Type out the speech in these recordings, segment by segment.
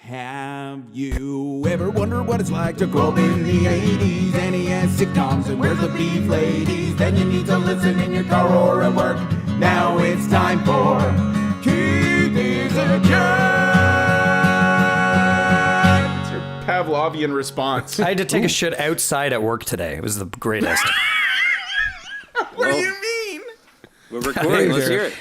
Have you ever wondered what it's like to grow up in the 80s? NES sitcoms and where's the beef ladies? Then you need to listen in your car or at work. Now it's time for Keith is a Jerk. It's your Pavlovian response. I had to take a shit outside at work today. It was the greatest. What do you mean? We're recording. Let's hear it.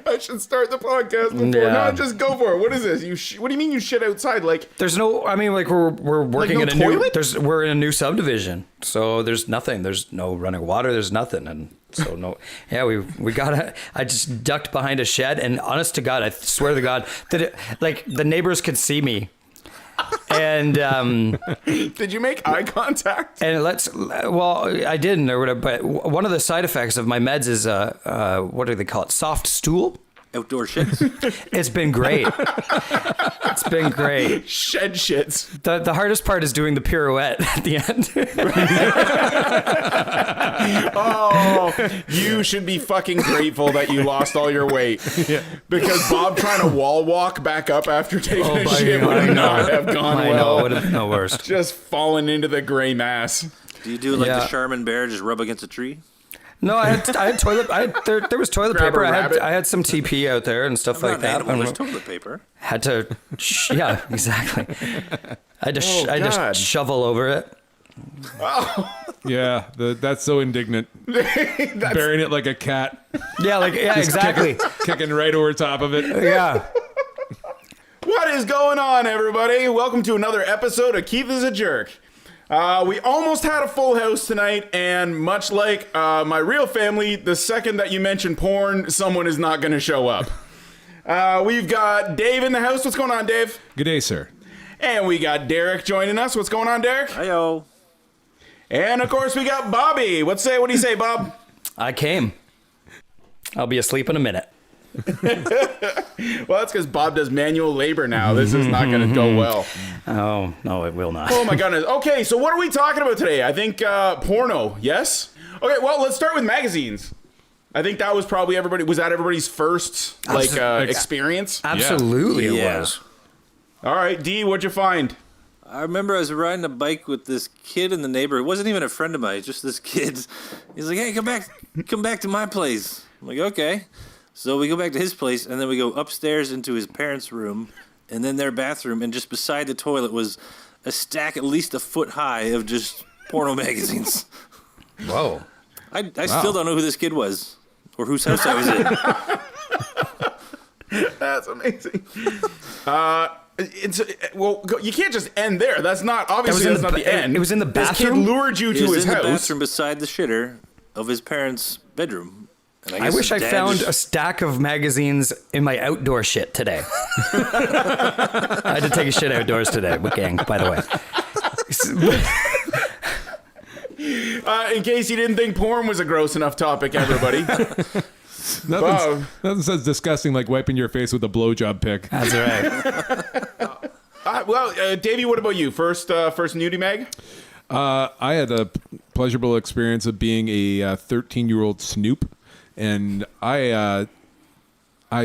I should start the podcast before. Yeah. No, just go for it. What is this? What do you mean you shit outside? Like, There's no. I mean, like we're working no in a toilet? we're in a new subdivision, so there's nothing. There's no running water. There's nothing, and so no. Yeah, we gotta. I just ducked behind a shed, and honest to God, I swear to God that like the neighbors could see me. And did you make eye contact? and I didn't or whatever, but one of the side effects of my meds is what do they call it, soft stool. Outdoor shits. It's been great. It's been great. Shed shits. The hardest part is doing the pirouette at the end. Oh, you should be fucking grateful that you lost all your weight. Yeah. Because Bob trying to wall walk back up after taking a shit would not have gone I well. know, it would have been the worst. Just falling into the gray mass. Do you do like Yeah. the Charmin bear, just rub against a tree? No, I had toilet. There was toilet Grab a paper. rabbit. I had some TP out there and stuff I'm like not an that. animal, there's toilet paper. Had to, yeah, exactly. I had to, I God. just shovel over it. Yeah, that's so indignant. Burying it like a cat. Yeah, exactly. Kicking right over top of it. Yeah. What is going on, everybody? Welcome to another episode of Keith is a Jerk. We almost had a full house tonight, and much like my real family, the second that you mention porn, someone is not going to show up. We've got Dave in the house. What's going on, Dave? Good day, sir. And we got Derek joining us. What's going on, Derek? Hi-yo. And, of course, we got Bobby. What do you say, Bob? I came. I'll be asleep in a minute. Well, that's because Bob does manual labor now. This is not going to go well. Oh, no, it will not. Oh, my goodness. Okay, so what are we talking about today? I think porno, yes? Okay, well, let's start with magazines. I think that was probably everybody's first experience? Absolutely it Yeah. was. All right, D, what'd you find? I remember I was riding a bike with this kid in the neighborhood. It wasn't even a friend of mine, just this kid. He's like, hey, come back to my place. I'm like, okay. So we go back to his place, and then we go upstairs into his parents' room, and then their bathroom, and just beside the toilet was a stack at least a foot high of just porno magazines. Whoa. I still don't know who this kid was, or whose house I was in. That's amazing. You can't just end there. That's not not the end. It was in the bathroom? This kid lured you He to was his in the house. bathroom beside the shitter of his parents' bedroom. And I guess wish I his dad found just- a stack of magazines in my outdoor shit today. I had to take a shit outdoors today, gang, by the way. In case you didn't think porn was a gross enough topic, everybody. Bob. Nothing says disgusting like wiping your face with a blowjob pick. That's right. Davey, what about you? First nudie mag? I had a pleasurable experience of being a 13-year-old snoop, and I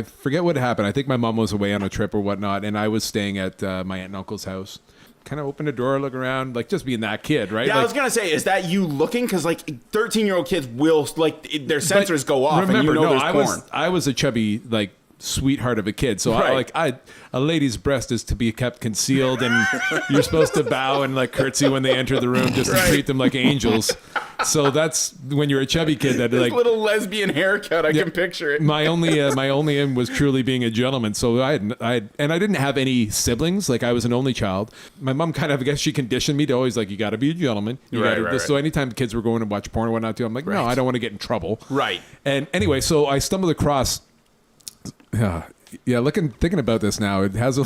forget what happened. I think my mom was away on a trip or whatnot, and I was staying at my aunt and uncle's house. Kind of opened the door, look around, like just being that kid, right? Yeah, like, I was gonna say, is that you looking? Because like 13-year-old kids will their sensors go off, remember, and you know no, there's porn. I was a chubby sweetheart of a kid, so Right. a lady's breast is to be kept concealed, and you're supposed to bow and curtsy when they enter the room just to treat them like angels. So that's when you're a chubby kid that This little lesbian haircut, I can picture it. my only aim was truly being a gentleman. So I didn't have any siblings. Like I was an only child. My mom kind of, I guess she conditioned me to always you got to be a gentleman. Right. So anytime kids were going to watch porn or whatnot too, I'm like, no, I don't want to get in trouble. Right. And anyway, so I stumbled across. Thinking about this now, this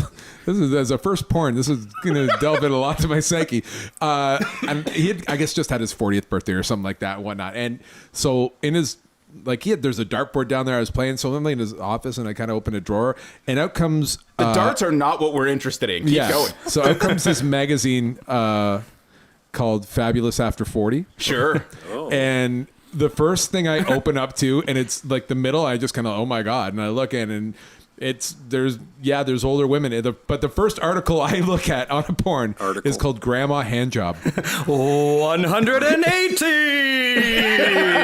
is as a first porn. This is gonna delve in a lot to my psyche. And he had, I guess, just had his 40th birthday or something like that and whatnot. And so in his there's a dartboard down there I was playing. So I'm in his office and I kind of open a drawer and out comes The darts are not what we're interested in. Keep going. So out comes this magazine called Fabulous After 40. Sure. And the first thing I open up to, and it's like the middle, I just kind of, oh my God. And I look in and there's older women. But the first article I look at on a porn is called Grandma Handjob.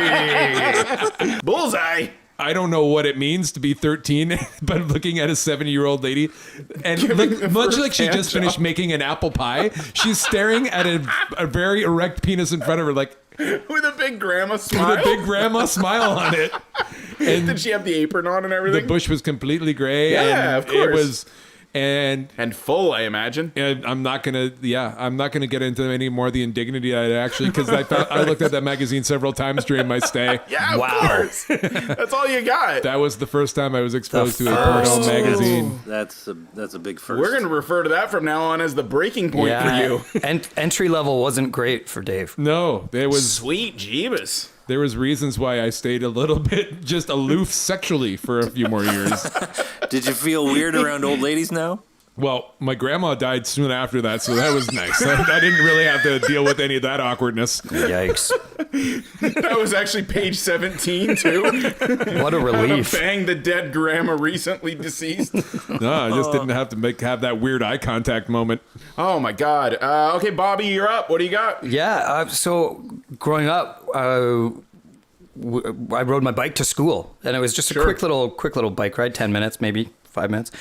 180. Bullseye. I don't know what it means to be 13, but looking at a 70-year-old lady, and much like she just finished making an apple pie, she's staring at a very erect penis in front of her, like With a big grandma smile. with a big grandma smile on it. And Did she have the apron on and the everything? bush was completely gray. Yeah, and of course. It was, and full, I imagine. I'm not gonna get into any more of the indignity I actually, because I looked at that magazine several times during my stay. Yeah, of course. That's all you got. That was the first time I was exposed to a porno magazine. That's a big first. We're going to refer to that from now on as the breaking point for you. And entry level wasn't great for Dave. No, there was Sweet Jeebus. There was reasons why I stayed a little bit just aloof sexually for a few more years. Did you feel weird around old ladies now? Well, my grandma died soon after that, so that was nice. I didn't really have to deal with any of that awkwardness. Yikes. That was actually page 17, too. What a relief. Bang the dead grandma recently deceased. No, I just didn't have to have that weird eye contact moment. Oh, my God. Okay, Bobby, you're up. What do you got? Yeah, so growing up, I rode my bike to school, and it was just a quick little bike ride, 10 minutes, maybe 5 minutes.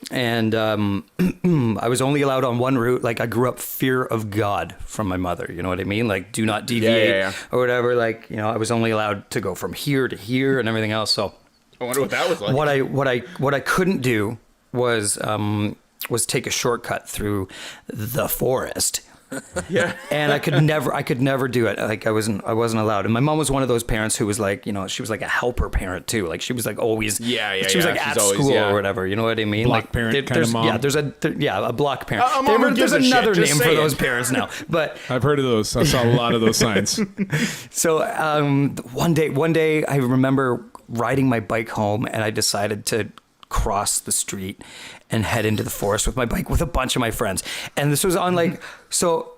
And I was only allowed on one route. Like, I grew up fear of God from my mother. You know what I mean? Like, do not deviate or whatever. Like, you know, I was only allowed to go from here to here and everything else. So I wonder what that was like. What I couldn't do was take a shortcut through the forest. Yeah. And I could never do it. Like, I wasn't allowed. And my mom was one of those parents who was like, you know, she was like a helper parent too. Like, she was like always, she was like at school or whatever. You know what I mean? Block like parent kind of mom. Yeah, a block parent. A mom who There's gives a shit, another just name for saying. those parents now. But I've heard of those. I saw a lot of those signs. so one day I remember riding my bike home, and I decided to cross the street and head into the forest with my bike with a bunch of my friends. And this was on like, so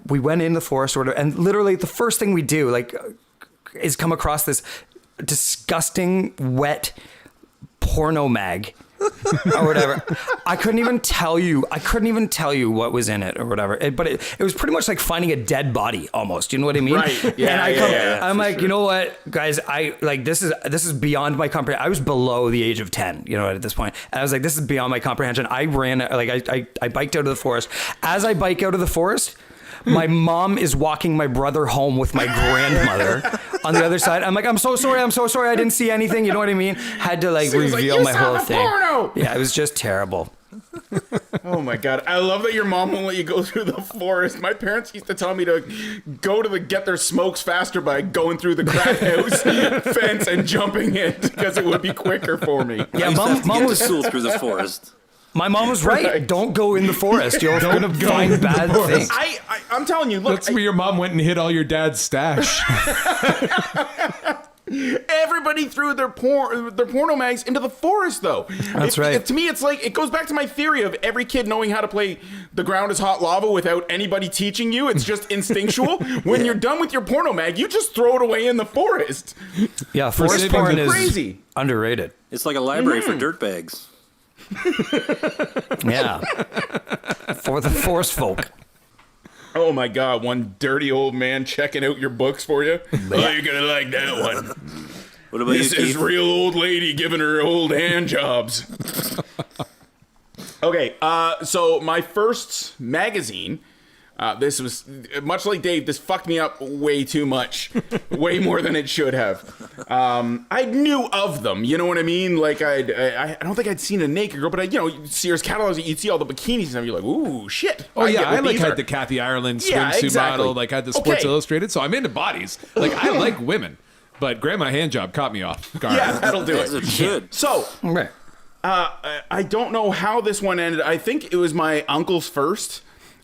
we went in the forest or whatever, and literally the first thing we do is come across this disgusting wet porno mag or whatever. I couldn't even tell you what was in it or whatever. But it was pretty much like finding a dead body almost. You know what I mean? Right. Yeah, and I'm like, you know what, guys, I like, this is beyond my comprehension. I was below the age of 10, you know, at this point. And I was like, this is beyond my comprehension. I ran, like, I biked out of the forest. As I bike out of the forest, my mom is walking my brother home with my grandmother on the other side. I'm like, I'm so sorry. I didn't see anything. You know what I mean? Had to like reveal my whole thing. Porno! Yeah, it was just terrible. Oh my God. I love that your mom won't let you go through the forest. My parents used to tell me to go to get their smokes faster by going through the crack house fence and jumping it because it would be quicker for me. Yeah, Mom mom was was school through the forest. my mom was right. Don't go in the forest. You're going to find bad things. I'm telling you, look. That's where your mom went and hid all your dad's stash. Everybody threw their porno mags into the forest, though. That's right. To me, it's like, it goes back to my theory of every kid knowing how to play The Ground is Hot Lava without anybody teaching you. It's just instinctual. When you're done with your porno mag, you just throw it away in the forest. Yeah, forest saving porn the- is Crazy. underrated. It's like a library for dirtbags. Yeah. For the forest folk. Oh my God, one dirty old man checking out your books for you. Oh, you're gonna like that one. What about This you, is Keith? real old lady giving her old hand jobs. Okay, so my first magazine, this was much like Dave. This fucked me up way too much, way more than it should have. I knew of them, you know what I mean? Like I don't think I'd seen a naked girl, but Sears catalogs, you'd see all the bikinis, and you're like, ooh, shit. Oh yeah, get what I like these had are. the Kathy Ireland Yeah, swimsuit exactly. model, like had the Sports Okay. Illustrated. So I'm into bodies. Like I like women, but Grandma Handjob caught me off guard. Yeah, that'll do As it it. should. So Right. I don't know how this one ended. I think it was my uncle's first.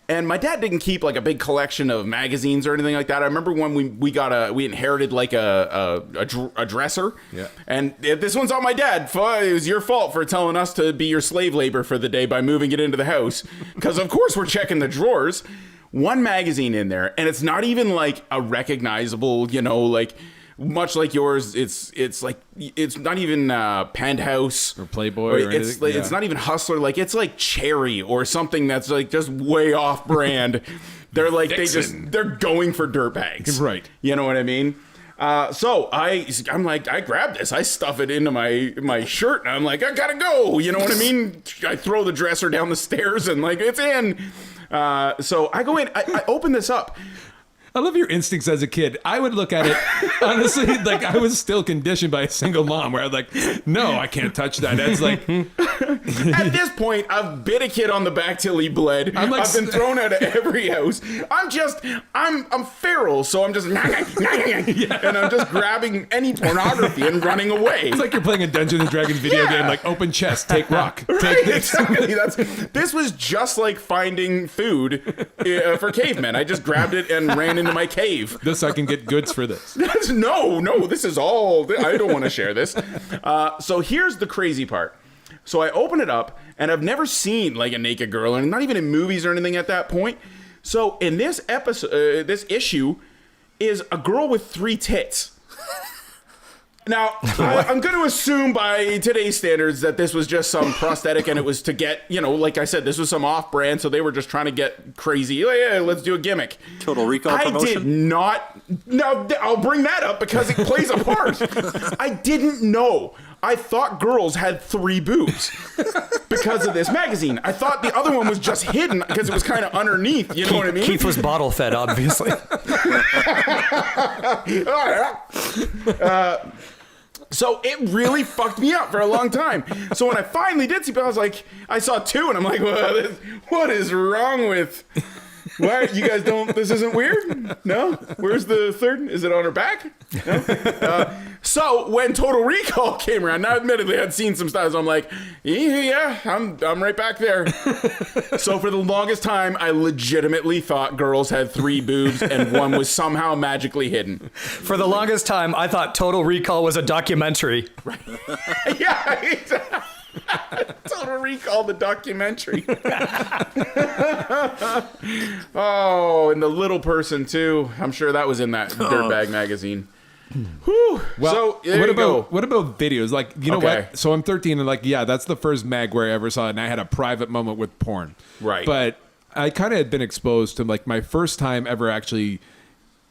And my dad didn't keep like a big collection of magazines or anything like that. I remember when we inherited like a dresser. Yeah. And this one's on my dad. It was your fault for telling us to be your slave labor for the day by moving it into the house. Because of course we're checking the drawers. One magazine in there, and it's not even like a recognizable, you know, like much like yours. It's like it's not even Penthouse Or Playboy or it's anything, like, yeah. it's not even Hustler. Like it's like Cherry or something that's like just way off brand. They're like they're going for dirtbags, Right. You know what I mean? So I'm like, I grab this, I stuff it into my shirt, and I'm like, I gotta go. You know what I mean? I throw the dresser down the stairs, and like it's in. So I go in, I open this up. I love your instincts as a kid. I would look at it, honestly, like I was still conditioned by a single mom where I was like, no, I can't touch that. That's like, At this point, I've bit a kid on the back till he bled. I'm like- I've been thrown out of every house. I'm feral, so I'm just and I'm just grabbing any pornography and running away. it's like you're playing a Dungeons and Dragons video Yeah. game, like open chest, take rock, Right, take this. exactly. This was just like finding food for cavemen. I just grabbed it and ran into my cave. This I can get goods for this. No, this is all. I don't want to share this. So here's the crazy part. So I open it up, and I've never seen like a naked girl, and not even in movies or anything at that point. So in this episode, this issue is a girl with 3 tits. Now, I'm going to assume by today's standards that this was just some prosthetic, and it was to get, like I said, this was some off-brand, so they were just trying to get crazy. Oh, yeah, let's do a gimmick. Total Recall I promotion? did not. Now, I'll bring that up because it plays a part. I didn't know. I thought girls had 3 boobs because of this magazine. I thought the other one was just hidden because it was kind of underneath. You know what I mean? Keith was bottle fed, obviously. So it really fucked me up for a long time. So when I finally did see, I was like, I saw 2, and I'm like, well, what is wrong with? Why you guys don't? This isn't weird. No, where's the third? Is it on her back? No? So when Total Recall came around, now admittedly I'd seen some styles. I'm like, yeah, I'm right back there. So for the longest time, I legitimately thought girls had 3 boobs and one was somehow magically hidden. For the longest time, I thought Total Recall was a documentary. Yeah. Total Recall, the documentary. Oh, and the little person too. I'm sure that was in that Dirtbag magazine. Whew. Well, So there what you go. about what about videos? Like, you know Okay. what? So I'm 13 and like, yeah, that's the first mag where I ever saw it, and I had a private moment with porn. Right. But I kind of had been exposed to like my first time ever actually.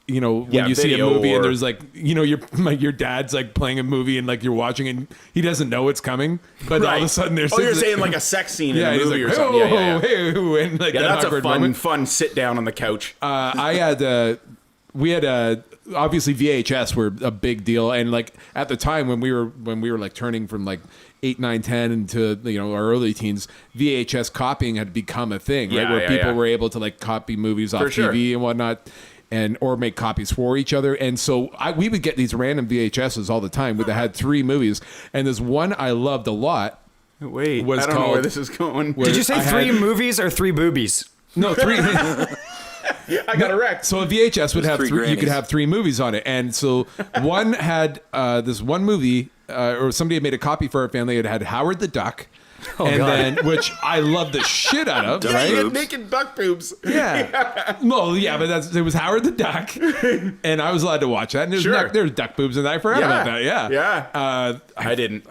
When Yeah, you see a video movie or- and there's like, your dad's like playing a movie and like you're watching it and he doesn't know it's coming, but all of a sudden there's you're saying like a sex scene in a he's movie like, or something. Yeah. hey, and like Yeah, that that's a awkward fun, moment. fun sit down on the couch. I had we had obviously VHS were a big deal, and like at the time when we were like turning from like 8, 9, 10 into our early teens, VHS copying had become a thing, right? Yeah, Where yeah, people yeah. were able to like copy movies off For sure. TV and whatnot. Or make copies for each other. And so we would get these random VHSs all the time that had 3 movies. And this one I loved a lot. Wait, was I don't know where called- this is going. Did you say I 3 had- movies or 3 boobies? No, 3. I got erect. So a VHS would have 3 you could grannies. have 3 movies on it. And so one had this one movie, or somebody had made a copy for our family. It had Howard the Duck. And God. then, which I love the shit out of, Yeah, right? you get Boobs. naked duck boobs. Yeah. Well, yeah, but it was Howard the Duck, and I was allowed to watch that. And Sure. there's duck boobs, and I forgot about that. Yeah. Yeah. I didn't.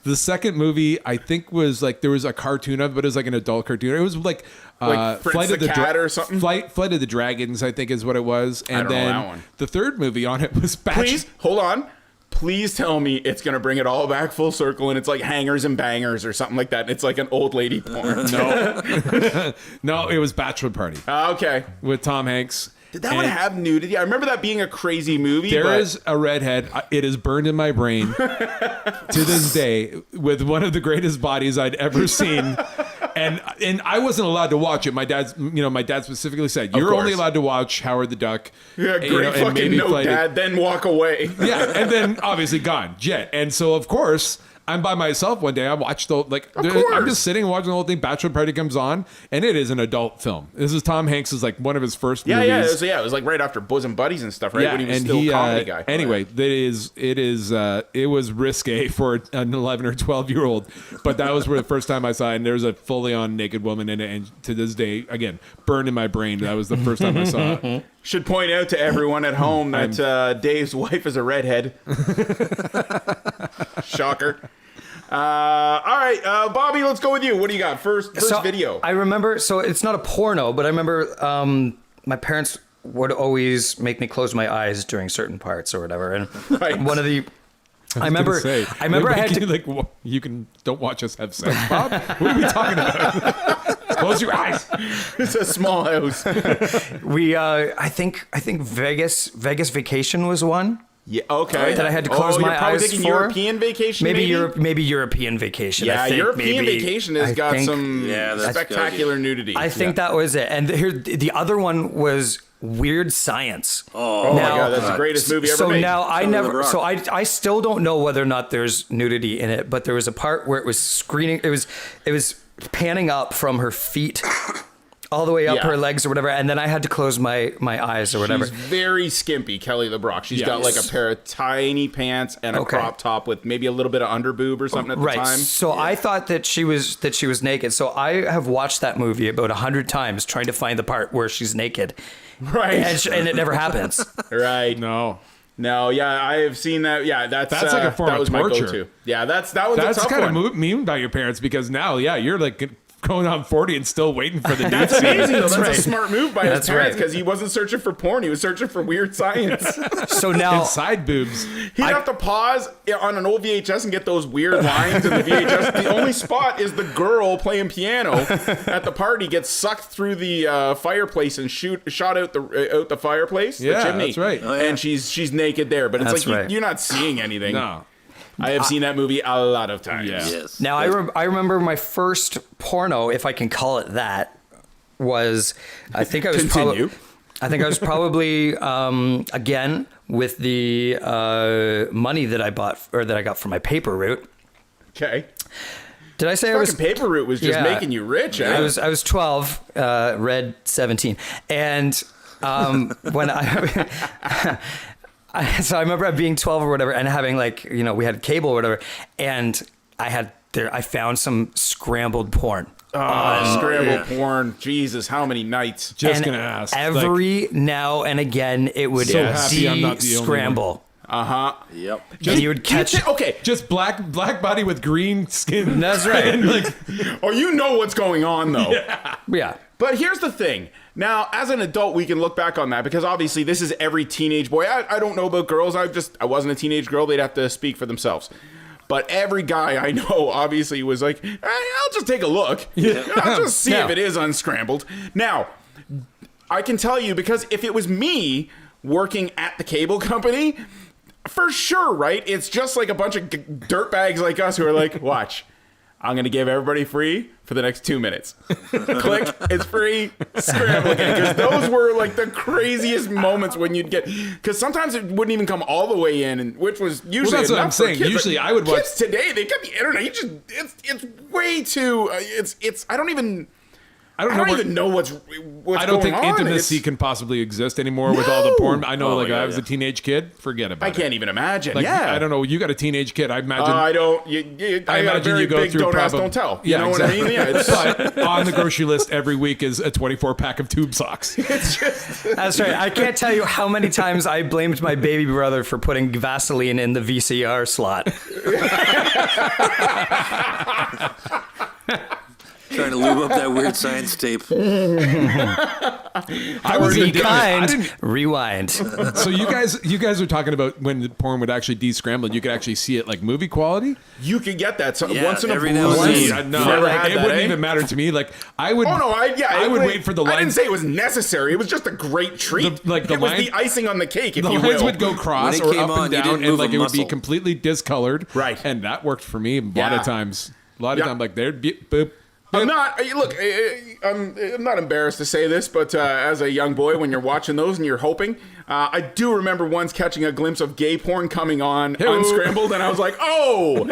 The second movie I think was like there was a cartoon of it, but it was like an adult cartoon. It was like, Like Fritz the Cat or something? Flight of the Dragons, I think is what it was. And don't know then that one. the third movie on it was Please, hold on. Please tell me it's going to bring it all back full circle and it's like Hangers and Bangers or something like that. And it's like an old lady porn. No, it was Bachelor Party Okay. with Tom Hanks. Did that one And have nudity? I remember that being a crazy movie. There but is a redhead. It is burned in my brain to this day with one of the greatest bodies I'd ever seen. And I wasn't allowed to watch it. My dad specifically said, "You're only course. allowed to watch Howard the Duck." Yeah, great and fucking note, Flight of- Dad. Then walk away. Yeah, and then obviously gone, jet. And so of course I'm by myself one day. I watched I'm course. just sitting watching the whole thing. Bachelor Party comes on, and it is an adult film. This is Tom Hanks' like one of his first Yeah, movies. yeah. It was like right after Bosom Buddies and stuff, right? Yeah, When he was and still he, a comedy guy. Anyway, it was risque for an 11 or 12-year-old, but that was where the first time I saw it, and there's a fully on naked woman in it, and to this day, again, burned in my brain. That was the first time I saw it. Should point out to everyone at home that Dave's wife is a redhead. Shocker. All right, Bobby, let's go with you. What do you got? First video. I remember, so it's not a porno, but I remember my parents would always make me close my eyes during certain parts or whatever. And Right. one of the... I remember I had to... like, don't watch us have sex, Bob. What are we talking about? Close your eyes. It's a small house. I think Vegas Vacation was one. Yeah, okay. That I had to close my you're probably eyes thinking for. European Vacation, maybe? Maybe European Vacation. Yeah, I think European maybe, Vacation has I got think- some that's spectacular nudity. I think that was it. And here, the other one was Weird Science. Oh my God, that's the greatest movie ever So made. now I Son of a never, rock. so I still don't know whether or not there's nudity in it, but there was a part where it was screening, it was panning up from her feet all the way up Yeah. her legs or whatever, and then I had to close my eyes or whatever. She's very skimpy, Kelly LeBrock. She's got like a pair of tiny pants and a Okay. crop top with maybe a little bit of underboob or something at the Right. time. So I thought that she was naked. So I have watched that movie about 100 times trying to find the part where she's naked. Right. And it never happens. Right. No. No, yeah, I have seen that. Yeah, that's like a form that of was my torture. go-to. Yeah, that one's That's a tough kind one. of mean by your parents because now, you're like going on 40 and still waiting for the dude. That's amazing, though. That's right. a smart move by his That's parents right. because he wasn't searching for porn. He was searching for weird science. So now Side boobs. He'd have to pause on an old VHS and get those weird lines in the VHS. The only spot is the girl playing piano at the party gets sucked through the fireplace and shot out the fireplace, the Yeah, chimney. that's right. Oh, yeah. And she's naked there, but it's That's like right. you're not seeing anything. No. I have seen that movie a lot of times. Yeah. Yes. Now I remember my first porno, if I can call it that, was I think I was Continue. probably again with the money that I bought or that I got from my paper route. Okay. Did I say I was Fucking paper route was just Yeah. making you rich. Eh? I was 12, Red 17, and when so I remember being 12 or whatever, and having we had cable or whatever, and I found some scrambled porn. Scrambled porn. Jesus, how many nights? Just And gonna ask. every now and again, it would So happy I'm not the only scramble. Yep. And you would catch. Okay. Just black body with green skin. That's right. And like, Oh, you know what's going on though. Yeah. But here's the thing. Now, as an adult, we can look back on that because obviously this is every teenage boy. I don't know about girls. I wasn't a teenage girl. They'd have to speak for themselves. But every guy I know obviously was like, hey, I'll just take a look. I'll just see if it is unscrambled. Now, I can tell you because if it was me working at the cable company, for sure, right? It's just like a bunch of dirtbags like us who are like, watch. I'm going to give everybody free for the next 2 minutes. Click, it's free, scramble again. Because those were like the craziest moments when you'd get, because sometimes it wouldn't even come all the way in, and which was usually that's what enough I'm for saying. kids. Usually I would watch- Kids today, they got the internet. It's way too, I don't even know what's I don't going think on. intimacy can possibly exist anymore with all the porn. I know, Oh, like, yeah, I was a teenage kid. Forget about I it. can't even imagine. Like, yeah. I don't know. You got a teenage kid. I imagine. I don't. I got a very big don't ask, don't tell. You know what I mean? Yeah. It's, But on the grocery list every week is a 24 pack of tube socks. That's right. I can't tell you how many times I blamed my baby brother for putting Vaseline in the VCR slot. Trying to lube up that weird science tape. I was Be indignant. I kind. didn't. Rewind. So you guys are talking about when the porn would actually descramble. You could actually see it like movie quality. you could get that Yeah, once in a every blue now and then. moon. Yeah, no, You never like, had it that, wouldn't eh? even matter to me. Like I would. Oh no! I would wait for the I didn't lines. say it was necessary. It was just a great treat. The it was line- the icing on the cake, if The you lines will. would go cross When it or came up on, and you down, didn't and move like a it would be muscle. completely discolored. Right. And that worked for me a lot Yeah. of times. A lot of Yeah. times, like there'd be boop. I'm not. Look, I'm not embarrassed to say this, but as a young boy, when you're watching those and you're hoping, I do remember once catching a glimpse of gay porn coming on unscrambled, and I was like, "Oh,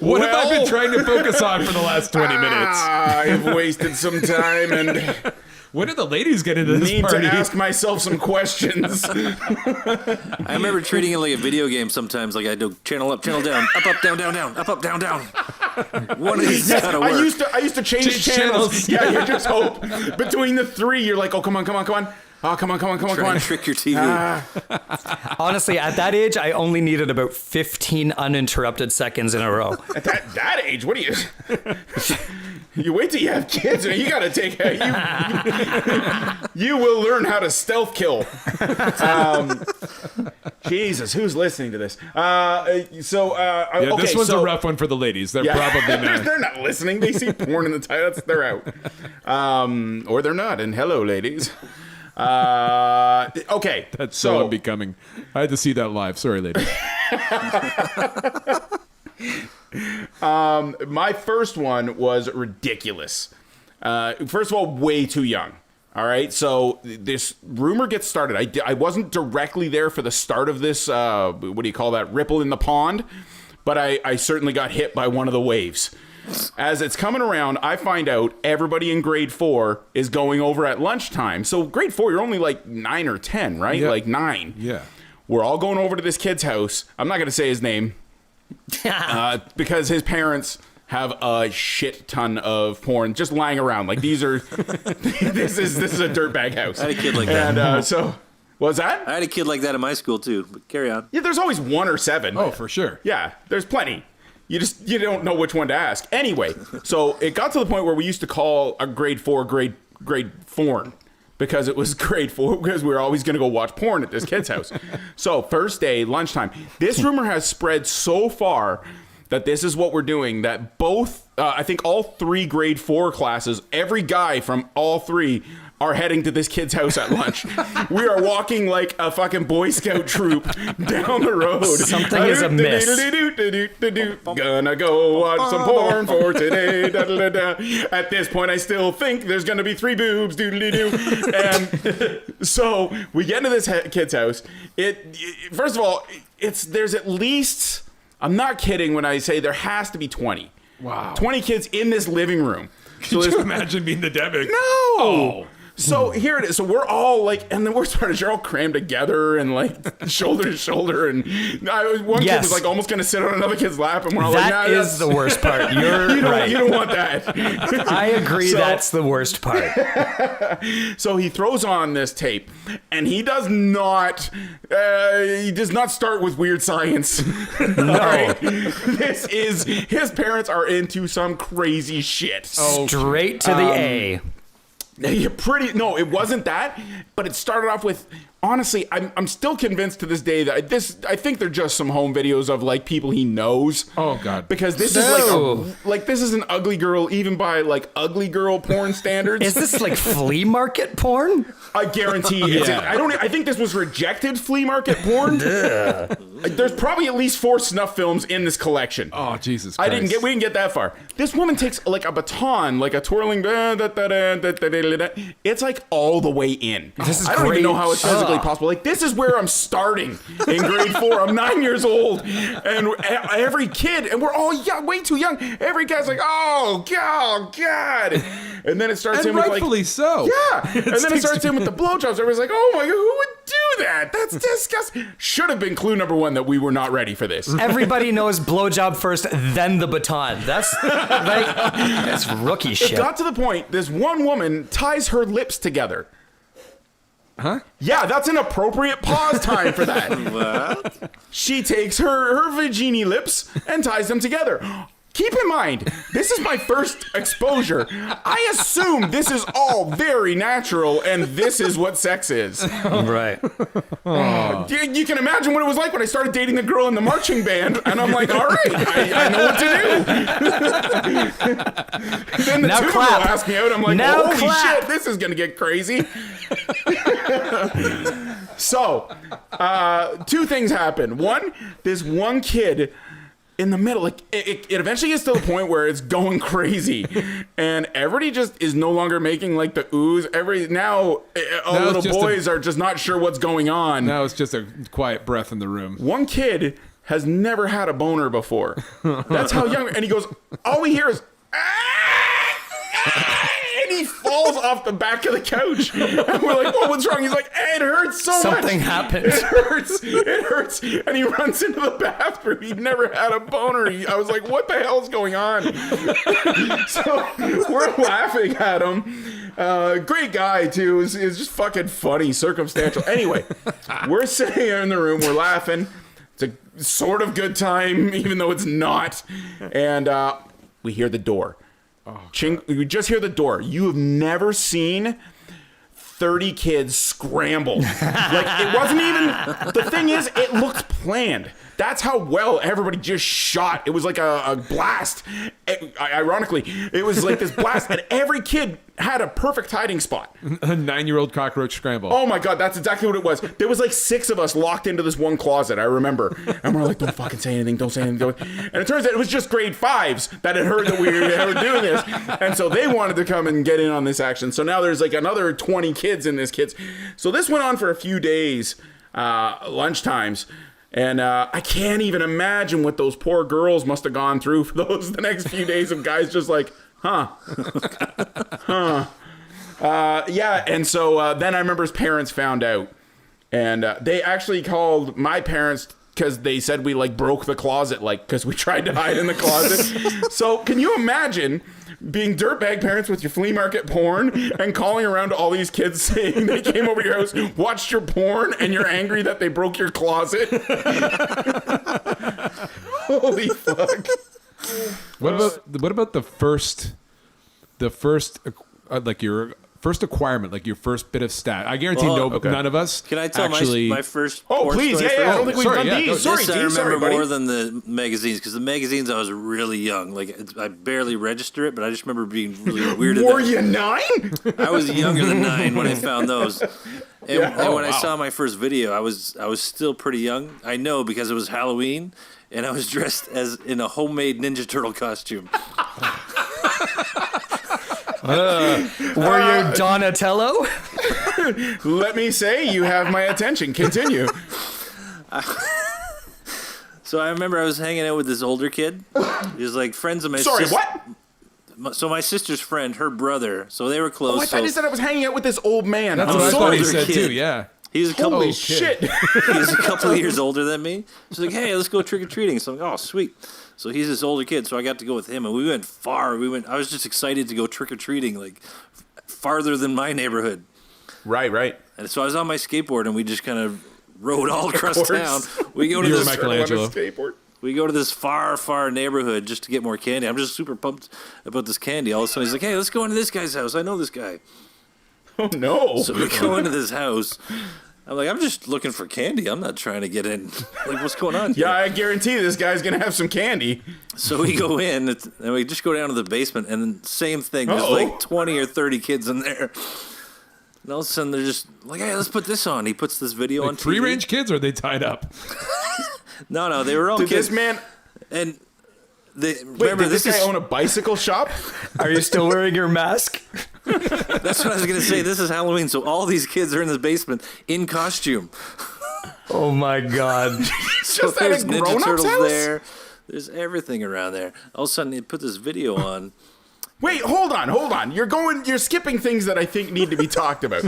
What have I been trying to focus on for the last 20 minutes? I've wasted some time and When did the ladies get into this need party? to ask myself some questions." I remember treating it like a video game sometimes. Like I do channel up, channel down, up, down, down, down, up, down, down. One of these gotta work. I used to change Change channels. channels. Yeah, you just hope between the three, you're like, "Oh, come on." Oh, come on. Trying to trick your TV. Honestly, at that age, I only needed about 15 uninterrupted seconds in a row. At that age, what do you... You wait till you have kids, and you gotta take... You will learn how to stealth kill. Jesus, who's listening to this? This one's a rough one for the ladies. They're probably not. They're not listening. They see porn in the title. They're out. Or they're not. And hello, ladies. Okay. That's so unbecoming. I had to see that live. Sorry, ladies. My first one was ridiculous. First of all, way too young. All right, so this rumor gets started. I wasn't directly there for the start of this, what do you call that, ripple in the pond, but I certainly got hit by one of the waves. As it's coming around, I find out everybody in grade 4 is going over at lunchtime. So grade 4, you're only like 9 or 10, right? Yeah. Like 9. Yeah. We're all going over to this kid's house. I'm not going to say his name because his parents have a shit ton of porn just lying around. Like these are, this is a dirtbag house. I had a kid like that. And so, what was that? I had a kid like that in my school too. But carry on. Yeah, there's always 1 or 7. Oh, for sure. Yeah, there's plenty. You don't know which one to ask. Anyway, so it got to the point where we used to call a grade 4 grade 4 because it was grade 4 because we were always going to go watch porn at this kid's house. So first day, lunchtime. This rumor has spread so far that this is what we're doing, that both, I think all 3 grade 4 classes, every guy from all 3 are heading to this kid's house at lunch. We are walking like a fucking Boy Scout troop down the road. Something is amiss. Gonna go watch some porn for today. At this point, I still think there's gonna be 3 boobs. And so we get into this kid's house. First of all, there's at least... I'm not kidding when I say there has to be 20. Wow. 20 kids in this living room. So Could you imagine being the demic? No! Oh. So here it is. So we're all like, and the worst part is you're all crammed together and like shoulder to shoulder. And one kid was like almost going to sit on another kid's lap. And we're all like, that is the worst part. You're right. You don't want that. I agree. That's the worst part. So he throws on this tape and he does not start with weird science. No. Right? His parents are into some crazy shit. Straight to the A. No, it wasn't that, but it started off with, honestly, I'm still convinced to this day that I think they're just some home videos of like people he knows. Oh God. Because this is like this is an ugly girl, even by like ugly girl porn standards. Is this like flea market porn? I guarantee it's I think this was rejected flea market porn. There's probably at least 4 snuff films in this collection. Oh Jesus Christ. We didn't get that far. This woman takes like a baton, like a twirling it's like all the way in. This is I don't great. even know how it's physically possible. Like this is where I'm starting in grade 4. I'm 9 years old, and every kid, and we're all way too young. Every guy's like, oh God, and then it starts in with like, rightfully so. yeah, and then it starts in with the blowjobs. Everybody's like, oh my God, who would do that? That's disgusting. Should have been clue number 1 that we were not ready for this. Everybody knows blowjob first, then the baton. That's rookie shit. It got to the point, this one woman ties her lips together. Huh? Yeah, that's an appropriate pause time for that. What? She takes her vagini lips and ties them together. Keep in mind, this is my first exposure. I assume this is all very natural and this is what sex is. Right. You can imagine what it was like when I started dating the girl in the marching band, and I'm like, all right, I know what to do. Then the Now tutor clap. will ask me out. I'm like, Now holy clap. shit, this is going to get crazy. So, 2 things happen. One, this one kid in the middle, like it eventually gets to the point where it's going crazy, and everybody just is no longer making like the ooze. All little boys are just not sure what's going on. Now it's just a quiet breath in the room. One kid has never had a boner before. That's how young, and he goes, all we hear is, and he falls off the back of the couch. And we're like, "Whoa, what's wrong?" He's like, "It hurts so much. Something happened. It hurts." And he runs into the bathroom. He'd never had a boner. I was like, "What the hell's going on?" So we're laughing at him. Great guy too. It's just fucking funny, circumstantial. Anyway, we're sitting here in the room, we're laughing. It's a sort of good time, even though it's not. And we hear the door. We just hear the door. You have never seen 30 kids scramble. Like, it wasn't even, the thing is, it looked planned. That's how well everybody just shot. It was like a blast. Ironically, it was like this blast, and every kid had a perfect hiding spot. A 9-year-old cockroach scramble. Oh my God, that's exactly what it was. There was like 6 of us locked into this one closet, I remember. And we're like, don't fucking say anything, don't say anything. And it turns out it was just grade 5s that had heard that we were doing this. And so they wanted to come and get in on this action. So now there's like another 20 kids in this kids. So this went on for a few days, lunchtimes. And I can't even imagine what those poor girls must have gone through for the next few days of guys just like, yeah. And so then I remember his parents found out, and they actually called my parents because they said we like broke the closet, like because we tried to hide in the closet. So can you imagine being dirtbag parents with your flea market porn and calling around to all these kids saying they came over to your house, watched your porn, and you're angry that they broke your closet? Holy fuck. What about the first like your first acquirement, like your first bit of stat? I guarantee none of us. Can I tell actually... my first? Oh, please, story yeah. I don't think we've done these. Sorry, this I Dean, remember buddy. more than the magazines, because the magazines I was really young. Like I barely register it, but I just remember being really weirded. Were you 9? I was younger than 9 when I found those. And, Yeah. and when I saw my first video, I was still pretty young. I know because it was Halloween, and I was dressed as in a homemade Ninja Turtle costume. Were you Donatello? Let me say, you have my attention. Continue. So I remember I was hanging out with this older kid. He was like friends of my Sorry, sister. what? So my sister's friend, her brother. So they were close. Oh, I thought you said I was hanging out with this old man. That's I'm what I thought sorry. he said kid. too. Yeah. He's a couple. Holy shit. He's a couple of years older than me. She's like, hey, let's go trick or treating. So I'm like, oh, sweet. So he's this older kid, so I got to go with him, and we went far. I was just excited to go trick or treating, like farther than my neighborhood. Right. And so I was on my skateboard, and we just kind of rode all across course. town. We go to You were this. Michelangelo. On a skateboard. We go to this far neighborhood just to get more candy. I'm just super pumped about this candy. All of a sudden, he's like, hey, let's go into this guy's house. I know this guy. Oh, no. So we go into this house. I'm like, I'm just looking for candy. I'm not trying to get in. Like, what's going on here? Yeah, I guarantee this guy's going to have some candy. So we go in, and we just go down to the basement, and then same thing. There's Uh-oh. like 20 or 30 kids in there. And all of a sudden, they're just like, hey, let's put this on. He puts this video on Like TV. free-range kids, or are they tied up? No, they were all Did kids. this man... And they, Wait, remember, did this guy is, own a bicycle shop? Are you still wearing your mask? that's what I was going to say. This is Halloween, so all these kids are in the basement in costume. Oh my God. So Just at a there's Ninja grown-up's Turtles house? there. There's everything around there. All of a sudden, they put this video on. Wait, hold on. You're skipping things that I think need to be talked about.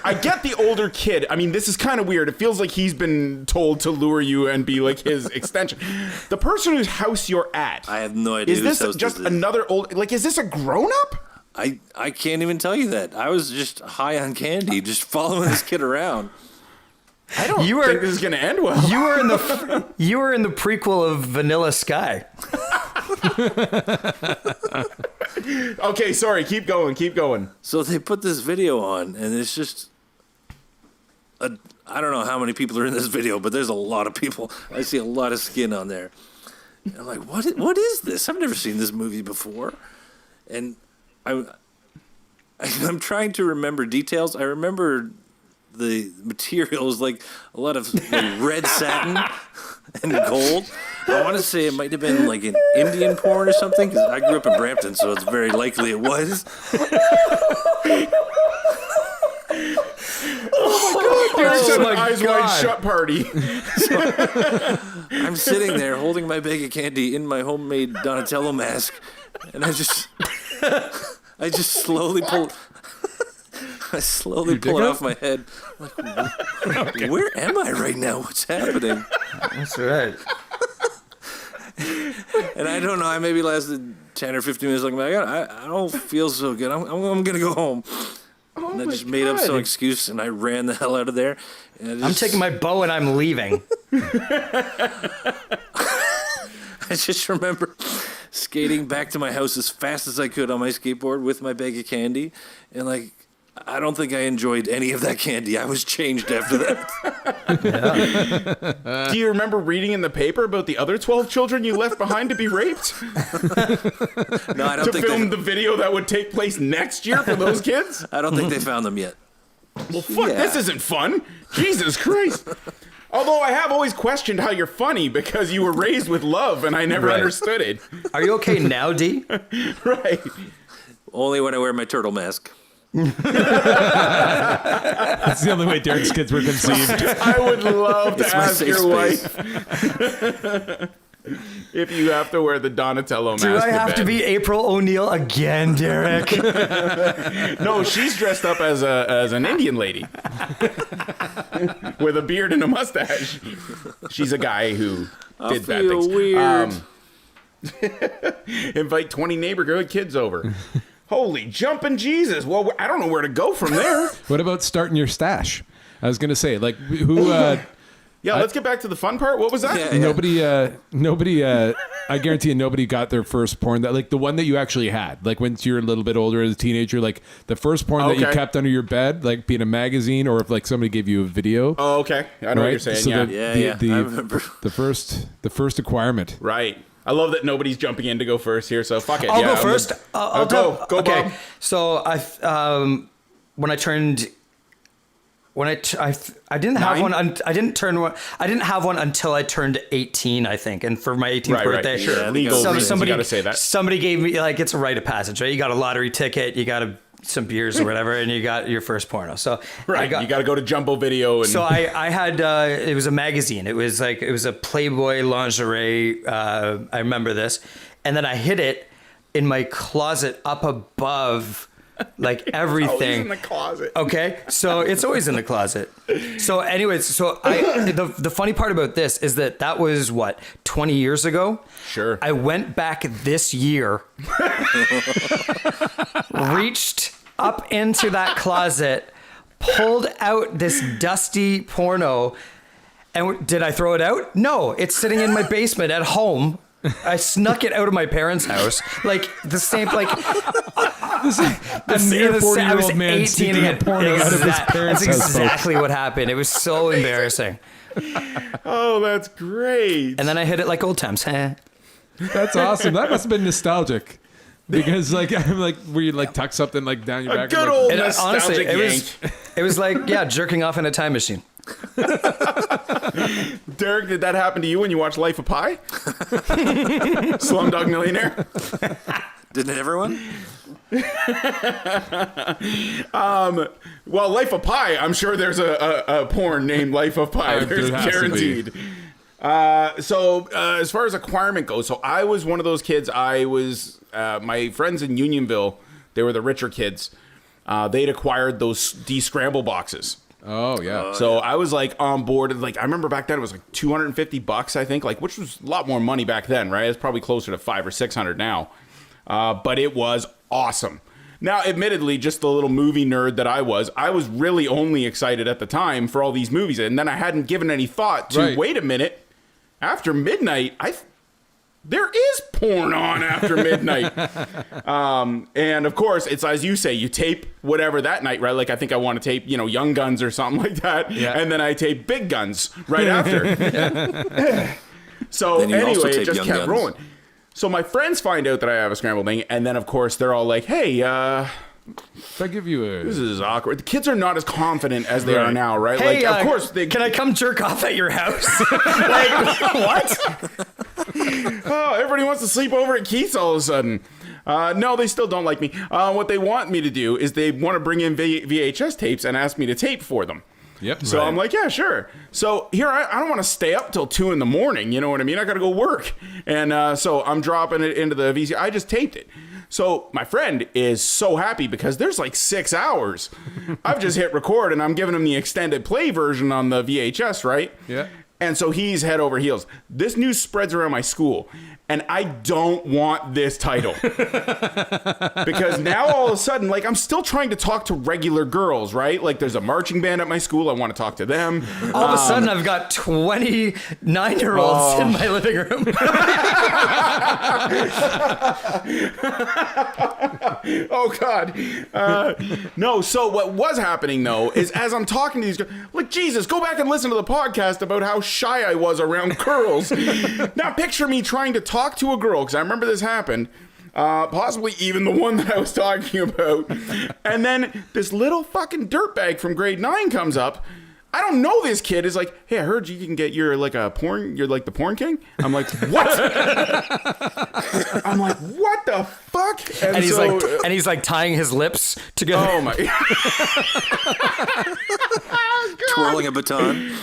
I get the older kid. I mean, this is kind of weird. It feels like he's been told to lure you and be like his extension. The person whose house you're at. I have no idea Is whose this house just this is. another old... Like, is this a grown-up? I can't even tell you that. I was just high on candy, just following this kid around. I don't You were- think this is going to end well. You were in the prequel of Vanilla Sky. Okay, sorry. Keep going. So they put this video on, and it's just... I don't know how many people are in this video, but there's a lot of people. I see a lot of skin on there. And I'm like, what is this? I've never seen this movie before. And I'm trying to remember details. I remember the materials, like a lot of like red satin and gold. I want to say it might have been like an Indian porn or something, because I grew up in Brampton, so it's very likely it was. Derek's at my an Eyes Wide God. Shut party. I'm sitting there holding my bag of candy in my homemade Donatello mask, and I just slowly pull. I slowly pull it dick off my head. Like, where am I right now? What's happening? That's right. And I don't know, I maybe lasted 10 or 15 minutes. Like, I don't feel so good. I'm going to go home. And I just made up some excuse, and I ran the hell out of there. And I'm taking my bow and I'm leaving. I just remember skating back to my house as fast as I could on my skateboard with my bag of candy. And, like, I don't think I enjoyed any of that candy. I was changed after that. Do you remember reading in the paper about the other 12 children you left behind to be raped? No, I don't To think film the video that would take place next year for those kids? I don't think they found them yet. Well, fuck, this isn't fun. Jesus Christ. Although I have always questioned how you're funny because you were raised with love and I never Right. understood it. Are you okay now, D? Right. Only when I wear my turtle mask. That's the only way Derek's kids were conceived. I would love to It's my ask safe your space. wife if you have to wear the Donatello mask. Do I have to bed. be April O'Neil again, Derek? No, she's dressed up as an Indian lady with a beard and a mustache. She's a guy who did bad feel things. weird. Invite 20 neighborhood kids over. Holy jumping Jesus. Well, I don't know where to go from there. What about starting your stash? I was gonna say, like, who? Yeah, let's get back to the fun part. What was that? Yeah. Nobody. I guarantee you, nobody got their first porn that, like, the one that you actually had, like, once you're a little bit older as a teenager, like the first porn that you Okay. kept under your bed, like, be it a magazine or if like somebody gave you a video. Oh, okay. I know what you're saying. So yeah. I remember. the first acquirement. Right. I love that nobody's jumping in to go first here, so fuck it. I'll Yeah, go I'm first. gonna- I'll go. Go, okay. Bob. So when I turned, I didn't have 9? one. I didn't turn one. I didn't have one until I turned 18, I think. And for my 18th Right, right. birthday, Sure. Yeah, Legal some- reasons, you gotta say that. Somebody gave me, like, it's a rite of passage, right? You got a lottery ticket, you got some beers or whatever, and you got your first porno. So Right. You got to go to Jumbo Video. And So I had it was a magazine. It was a Playboy lingerie. I remember this, and then I hid it in my closet up above, like everything. always in the closet. Okay, so it's always in the closet. So, anyways, the funny part about this is that was what, 20 years ago. Sure. I went back this year, reached up into that closet, pulled out this dusty porno, and did I throw it out? No, it's sitting in my basement at home. I snuck it out of my parents' house, like the same, like A near 40-year-old man sneaking a porno out of his parents' That's house, folks. exactly what happened. It was so embarrassing. Oh, that's great. And then I hit it like old times. That's awesome. That must have been nostalgic. Because, like, I'm like, where you like tuck something like down your A back. good and, like, old And honestly, nostalgic it was like, yeah, jerking off in a time machine. Derek, did that happen to you when you watched Life of Pi? Slumdog Millionaire? Didn't everyone? Well, Life of Pi, I'm sure there's a porn named Life of Pi. There There's has to be. guaranteed. So as far as acquirement goes, so I was one of those kids. I was my friends in Unionville. They were the richer kids. They'd acquired those de-scramble boxes. Oh, yeah. So I was like on board. Like I remember back then it was like $250, I think, like which was a lot more money back then, right? It's probably closer to $500 or $600 now. But it was awesome. Now, admittedly, just the little movie nerd that I was really only excited at the time for all these movies, and then I hadn't given any thought to Right. wait a minute. After midnight, there is porn on after midnight. And of course, it's as you say, you tape whatever that night, right? Like I think I want to tape, Young Guns or something like that. Yeah. And then I tape Big Guns right after. So Then you also anyway, it tape just Young kept Guns. rolling. So my friends find out that I have a scrambled thing, and then of course they're all like, "Hey, If I give you this a... is awkward." The kids are not as confident as they are Right. now, right? Hey, like, of course, they can I come jerk off at your house? Like, what? Oh, everybody wants to sleep over at Keith's all of a sudden. No, they still don't like me. What they want me to do is they want to bring in VHS tapes and ask me to tape for them. Yep. So I'm like, yeah, sure. So here, I don't want to stay up till 2 a.m. You know what I mean? I got to go work. And so I'm dropping it into the VCR. I just taped it. So my friend is so happy because there's like 6 hours. I've just hit record and I'm giving him the extended play version on the VHS, right? Yeah. And so he's head over heels. This news spreads around my school. And I don't want this title. Because now all of a sudden, like, I'm still trying to talk to regular girls, right? Like, there's a marching band at my school. I want to talk to them. All of a sudden, I've got 29-year-olds in my living room. Oh, God. No, so what was happening, though, is as I'm talking to these girls, like, Jesus, go back and listen to the podcast about how shy I was around girls. Now, picture me trying to talk to a girl, because I remember this happened, possibly even the one that I was talking about, and then this little fucking dirtbag from grade 9 comes up. I don't know this kid. Is like, hey, I heard you can get you're like the porn king. I'm like, what? I'm like, what the fuck? And he's like tying his lips together. Oh my. Twirling a baton.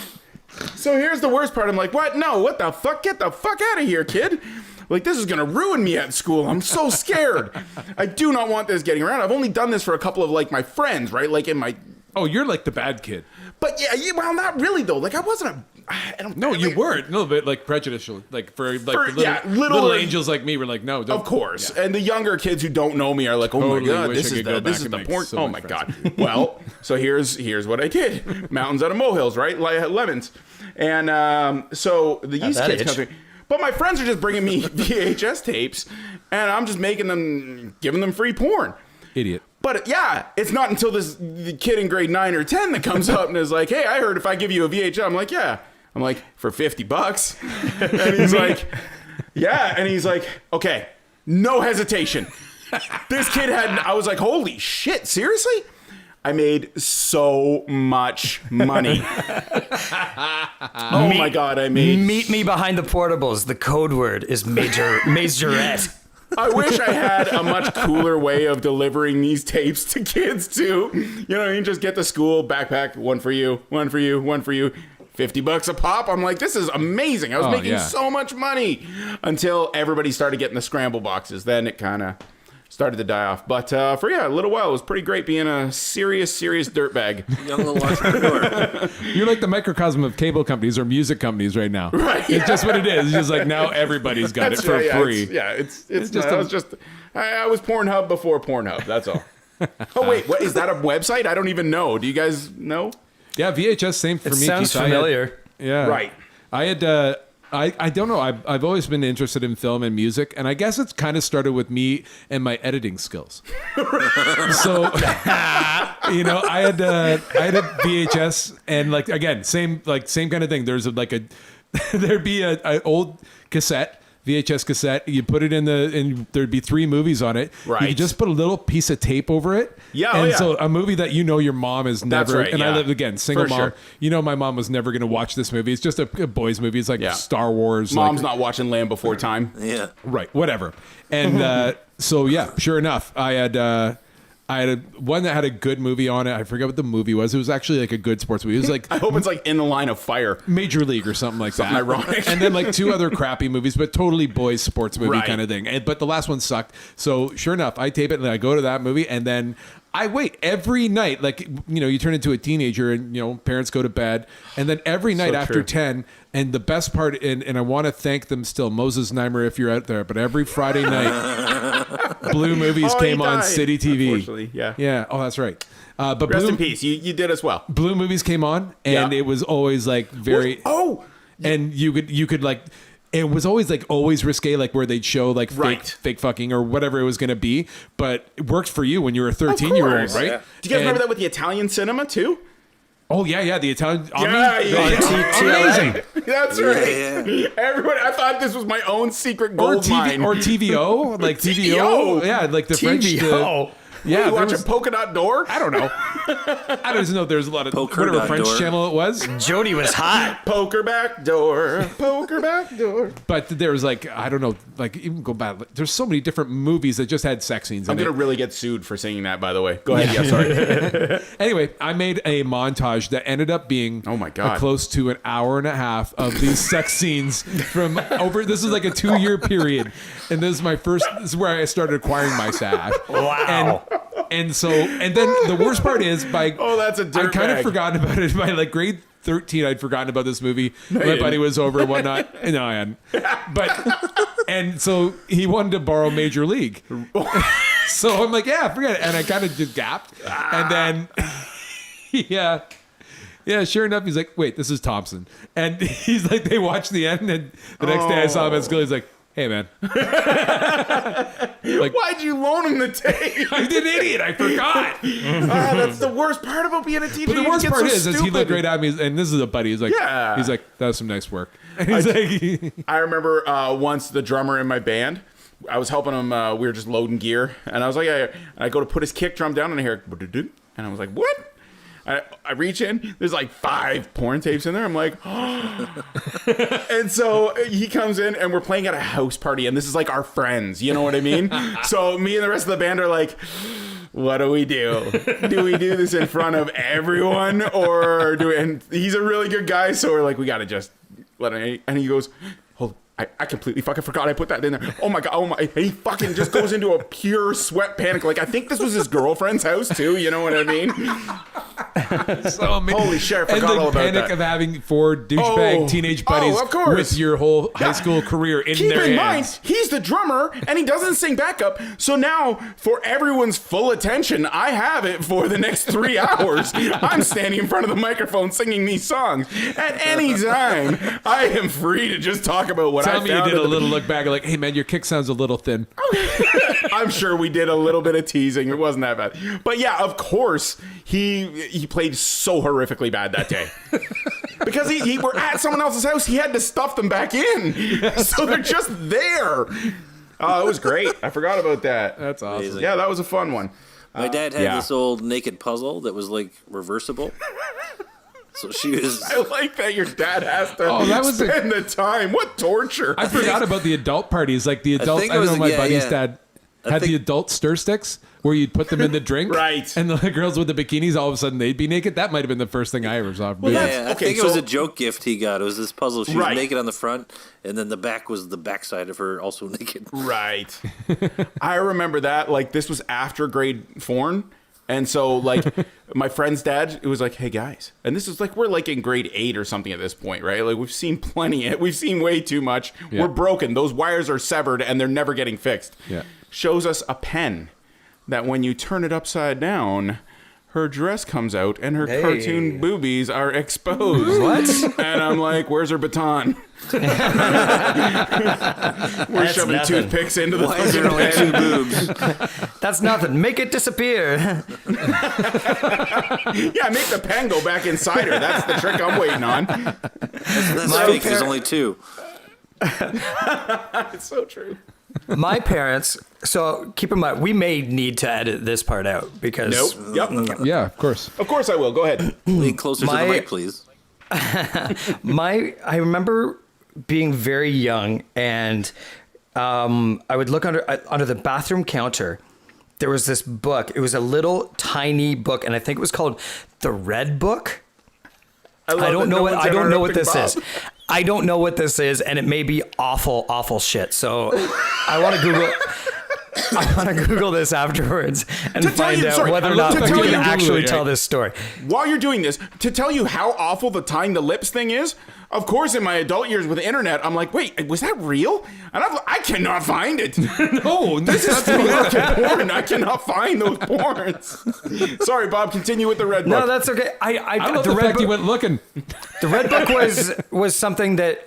So here's the worst part. I'm like, what? No, what the fuck? Get the fuck out of here, kid. Like, this is going to ruin me at school. I'm so scared. I do not want this getting around. I've only done this for a couple of, like, my friends, right? Like, in my... Oh, you're like the bad kid. But, yeah, well, not really, though. Like, I wasn't a... I don't, No, you like, weren't. No, but like prejudicial. Like for like For- the little, yeah, little- little angels like me were like, no, don't. Of course. Yeah. And the younger kids who don't know me are like, oh Totally my God, wish this I is could go the, this back is and the make porn. so Oh many my friends. God. Well, so here's what I did. Mountains out of molehills, right? Lemons. And so the yeast that kids itch. come to me. But my friends are just bringing me VHS tapes, and I'm just giving them free porn. Idiot. But yeah, it's not until the kid in grade 9 or 10 that comes up and is like, hey, I heard if I give you a VHS, I'm like, yeah. I'm like, for $50. And he's like, yeah. And he's like, okay, no hesitation. This kid I was like, holy shit, seriously? I made so much money. Oh my God, I made... Meet me behind the portables. The code word is majorette. I wish I had a much cooler way of delivering these tapes to kids too. You know, you just get to school, backpack, one for you, one for you, one for you. $50 a pop. I'm like, this is amazing. I was making so much money until everybody started getting the scramble boxes. Then it kind of started to die off. But for a little while, it was pretty great being a serious dirtbag. Young little entrepreneur. You're like the microcosm of cable companies or music companies right now. Right. It's just what it is. It's just like now everybody's got it for free. It's just I was Pornhub before Pornhub. That's all. Oh wait, what is that a website? I don't even know. Do you guys know? Yeah, VHS, same for It me. sounds Keith. familiar. Yeah. Right. I had, I don't know. I've always been interested in film and music, and I guess it's kind of started with me and my editing skills. So, you know, I had a VHS, and like again, same kind of thing. There'd be a old cassette. VHS cassette, you put it and there'd be 3 movies on it. Right. You could just put a little piece of tape over it. Yeah, And oh, yeah. so a movie that you know your mom is never, right, and I yeah. live again, single For mom. sure. You know my mom was never going to watch this movie. It's just a boys movie. It's like Yeah. Star Wars. Mom's like, not watching Land Before Time. Yeah. Right, whatever. And so yeah, sure enough, I had one that had a good movie on it. I forget what the movie was. It was actually like a good sports movie. It was like I hope it's like In the Line of Fire. Major League or something like Something that. ironic. And then like 2 other crappy movies, but totally boys sports movie Right. kind of thing. But the last one sucked. So sure enough, I tape it and I go to that movie, and then I wait every night. Like, you know, you turn into a teenager and, you know, parents go to bed, and then every night after true. 10. And the best part, and I want to thank them still, Moses Neimer, if you're out there, but every Friday night, Blue Movies Oh, he came on died, City TV. unfortunately, yeah. Yeah. Oh, that's right. But Rest Blue, in peace. You did us well. Blue Movies came on, and Yeah. it was always like very. Oh, And you could like, it was always like always risque, like where they'd show like Right. fake fucking or whatever it was going to be, but it worked for you when you were a of 13-year-old, course. right? Yeah. Do you guys remember And- that with the Italian cinema too? Oh yeah, the Italian. Amazing. That's right. Yeah. Everybody, I thought this was my own secret gold mine. Or TVO, like TVO. TVO. Yeah, like the French. TVO. Yeah, Yeah, you there watch was- a polka dot door? I don't know. I don't know. There's a lot of Poker whatever dot French door. channel it was, Jody was hot. Poker back door. Poker back door. but there was like I don't know, like even go back. There's so many different movies that just had sex scenes in I'm it. gonna really get sued for singing that, by the way. Go ahead. Yeah, sorry. Anyway, I made a montage that ended up being Oh my God. close to an hour and a half of these sex scenes from over. This is like a 2-year period, and this is where I started acquiring my stash. Wow. And then the worst part is Oh, that's a I kind dirtbag. of forgot about it by like grade 13. I'd forgotten about this movie. My buddy was over and whatnot. No, I hadn't. And so he wanted to borrow Major League. So I'm like, yeah, forget it. And I kind of just gapped. And then, yeah, sure enough, he's like, wait, this is Thompson. And he's like, they watched the end. And the next day I saw him at school. He's like, hey, man. Like, why'd you loan him the tape? I'm an idiot. I forgot. That's the worst part about being a teacher. But the You worst get part so is he stupid. looked right at me. And this is a buddy. He's like, Yeah. he's like, that was some nice work. And he's like, I remember once the drummer in my band, I was helping him. We were just loading gear, and I was like, and I go to put his kick drum down, and I hear, and I was like, what? I reach in, there's like 5 porn tapes in there. I'm like, and so he comes in, and we're playing at a house party, and this is like our friends, you know what I mean? So me and the rest of the band are like, what do we do? Do we do this in front of everyone, or do we? And he's a really good guy, so we're like, we gotta just let him. And he goes, hold. I completely fucking forgot I put that in there. Oh my god! Oh my! He fucking just goes into a pure sweat panic. Like I think this was his girlfriend's house too. You know what I mean? so amazing. Holy shit! I And forgot the all about panic that. of having 4 douchebag teenage buddies of course. with your whole high school career in Keep their in hands. mind, he's the drummer and he doesn't sing backup. So now, for everyone's full attention, I have it for the next 3 hours. I'm standing in front of the microphone singing these songs. At any time, I am free to just talk about what I Tell found. me you did at a the- little look back like, hey man, your kick sounds a little thin. I'm sure we did a little bit of teasing. It wasn't that bad. But yeah, of course, he played so horrifically bad that day. Because he were at someone else's house, he had to stuff them back in. So they're just there. Oh, it was great. I forgot about that. That's awesome. Amazing. Yeah, that was a fun one. My dad had yeah. this old naked puzzle that was like reversible. So she was. I like that your dad has to that was spend the time. What torture. I forgot about the adult parties. Like the adult, think I it was know my yeah, buddy's yeah. dad had the think- adult stir sticks where you'd put them in the drink. Right. And the girls with the bikinis, all of a sudden they'd be naked. That might have been the first thing I ever saw. Well, Yeah, that's- I okay, think it was so- a joke gift he got. It was this puzzle. She Right. was naked on the front, and then the back was the backside of her also naked. Right. I remember that. Like, this was after grade 4. And so, like, my friend's dad, it was like, hey, guys. And this is like, we're like in grade 8 or something at this point, right? Like, we've seen plenty. We've seen way too much. Yeah. We're broken. Those wires are severed and they're never getting fixed. Yeah. Shows us a pen that when you turn it upside down, her dress comes out and her Hey. cartoon boobies are exposed. What? And I'm like, where's her baton? We're That's shoving nothing. toothpicks into the Why is there only 2 boobs? That's nothing. Make it disappear. Yeah, make the pen go back inside her. That's the trick I'm waiting on. That's fake. There's only 2. It's so true. My parents. So keep in mind, we may need to edit this part out because. Nope. Yep. Yeah, of course. Of course I will. Go ahead. Lean closer to My- the mic, please. I remember being very young, and I would look under the bathroom counter. There was this book. It was a little tiny book, and I think it was called The Red Book. I don't know what I don't know what this is. I don't know what this is, and it may be awful shit. So I want to Google. I want to Google this afterwards and To tell find you- out sorry, whether or to not tell we you- can Google actually it, tell right? this story. While you're doing this, to tell you how awful the tying the lips thing is, of course, in my adult years with the internet, I'm like, wait, was that real? And I cannot find it. No, this is porn. I cannot find those porns. Sorry, Bob. Continue with the red book. No, that's okay. I love the fact you went looking. The Red Book was something that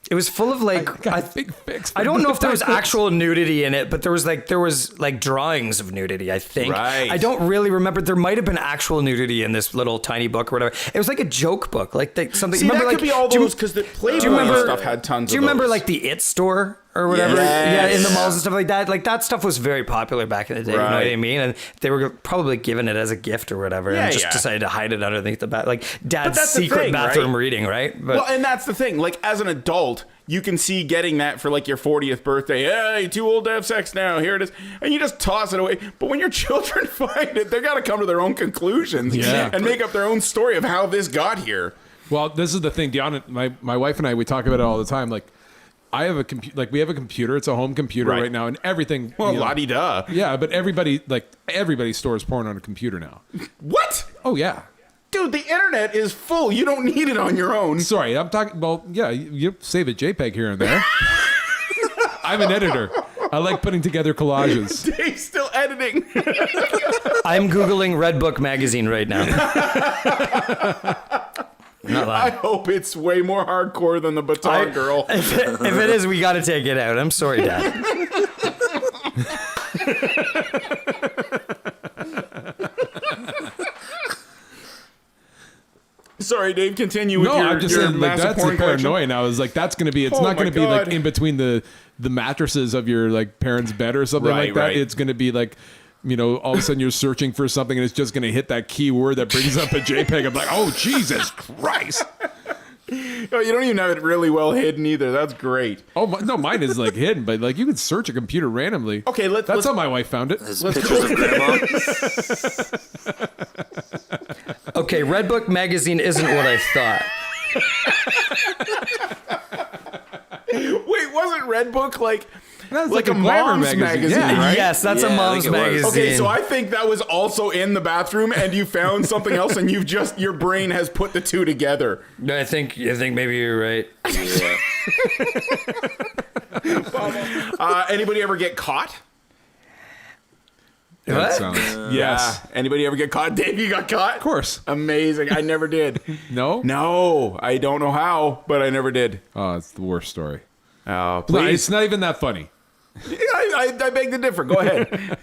it was full of like Got a big fix. I don't know if there was actual nudity in it, but there was like drawings of nudity, I think. Right. I don't really remember. There might have been actual nudity in this little tiny book or whatever. It was like a joke book, like something. See, remember, that like, could be all do you- those because the Playboy do you remember and stuff had tons. Do you of remember those. like the It store or whatever? Yes. Yeah, in the malls and stuff like that. Like that stuff was very popular back in the day. You know what I Right. mean? And they were probably given it as a gift or whatever, Yeah, and just yeah. decided to hide it underneath the bath, like dad's that's the secret thing, bathroom right? reading, right? But Well, and that's the thing. Like, as an adult, you can see getting that for like your 40th birthday. Hey, too old to have sex now. Here it is. And you just toss it away. But when your children find it, they got to come to their own conclusions Yeah. and make up their own story of how this got here. Well, this is the thing, Deanna. My wife and I, we talk about it all the time. Like, I have a we have a computer. It's a home computer Right. right now, and everything. Well, you know- la-di-da. Yeah, but everybody stores porn on a computer now. What? Oh yeah. Dude, the internet is full. You don't need it on your own. Sorry, I'm talking. Well, yeah, you save a JPEG here and there. I'm an editor. I like putting together collages. Dave's still editing. I'm Googling Redbook magazine right now. Not I lying. hope it's way more hardcore than the Baton Girl. If it is, we got to take it out. I'm sorry, Dad. Sorry, Dave, continue with No, your, I'm just your saying like massive that's the porn collection. paranoia. And I was like, that's gonna be. It's Oh not my gonna be like God. in between the mattresses of your like parents' bed or something Right, like that. right. It's gonna be like. All of a sudden you're searching for something and it's just going to hit that keyword that brings up a JPEG. I'm like, oh, Jesus Christ. Oh, you don't even have it really well hidden either. That's great. Oh, no, mine is like hidden, but like you can search a computer randomly. Okay, That's let's how my wife found it. There's pictures of grandma. Okay, Redbook magazine isn't what I thought. Wait, wasn't Redbook like That's like a glamour mom's magazine, Yeah. right? Yes, that's Yeah, a I mom's think it was. magazine. Okay, so I think that was also in the bathroom, and you found something else, and you've just your brain has put the two together. No, I think maybe you're right. Yeah. Anybody ever get caught? That What? sounds. Yes. Yeah. Anybody ever get caught? Dave, you got caught? Of course. Amazing. I never did. No? No, I don't know how, but I never did. Oh, it's the worst story. Oh, No, please. it's not even that funny. I beg to differ. Go ahead.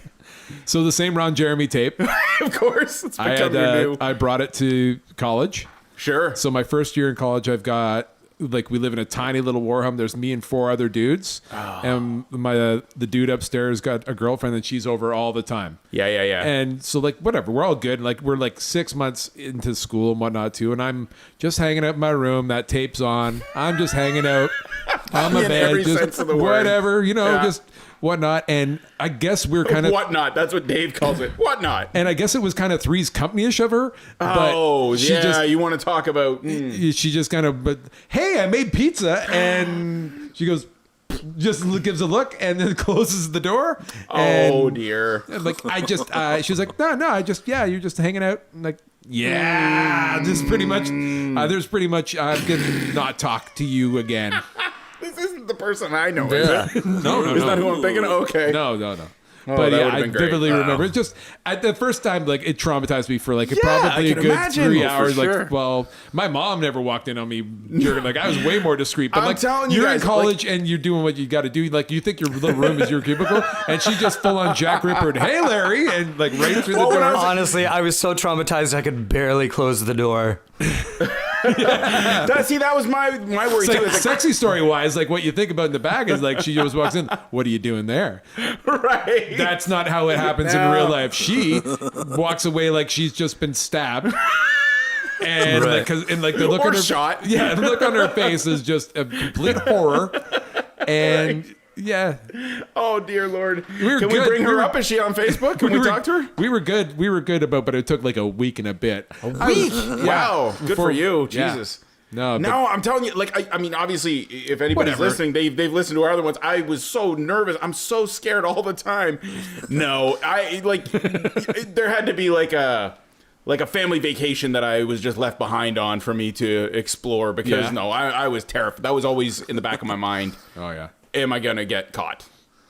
So the same Ron Jeremy tape, Of course. It's I become your new. I brought it to college. Sure. So my first year in college, I've got like we live in a tiny little war home. There's me and 4 other dudes, and the dude upstairs got a girlfriend, and she's over all the time. Yeah. And so like whatever, we're all good. Like we're like 6 months into school and whatnot too, and I'm just hanging out in my room. That tape's on. I'm just hanging out on my In bed, every just sense of the word. whatever, Yeah. just whatnot. And I guess we're kind of. Whatnot. That's what Dave calls it. Whatnot. And I guess it was kind of Three's Company-ish of her. But Oh, she yeah. just You want to talk about. she just kind of, but hey, I made pizza, and she goes, just gives a look, and then closes the door. And Oh, dear. like I just, she's like, no, I just, yeah, you're just hanging out. I'm like, yeah, just pretty much. There's pretty much, I'm gonna not talk to you again. This isn't the person I know, is Yeah. it? No, Is that who I'm thinking? Okay. No. Oh, But that yeah, would've I been great. vividly Wow. remember. It's just at the first time, like it traumatized me for like I probably a can good imagine. 3 Oh, for hours. sure. Like, well, my mom never walked in on me. Like I was way more discreet. But I'm like, telling you you're guys, in college and you're doing what you got to do. Like you think your little room is your cubicle, and she just full on Jack Rippered, "Hey Larry," and like right through the Well, when I door. was- Honestly, I was so traumatized I could barely close the door. That was my worry It's too. like, It's like, sexy story wise, like what you think about in the bag is like she just walks in. What are you doing there? right. That's not how it happens in No. real life. She walks away like she's just been stabbed. And Right. like, the look Or on her shot. yeah, the look on her face is just a complete horror. And yeah, Oh dear Lord! were Can we good. bring her We were- up? Is she on Facebook? Can we talk to her? We were good. We were good about, but it took like a week and a bit. Week. Wow. Good for you. Yeah. Jesus. No, but No, I'm telling you, like, I mean, obviously, if anybody's Whatever. listening, they've listened to our other ones. I was so nervous. I'm so scared all the time. No, there had to be like a family vacation that I was just left behind on for me to explore because Yeah. no, I was terrified. That was always in the back of my mind. oh yeah, Am I gonna get caught?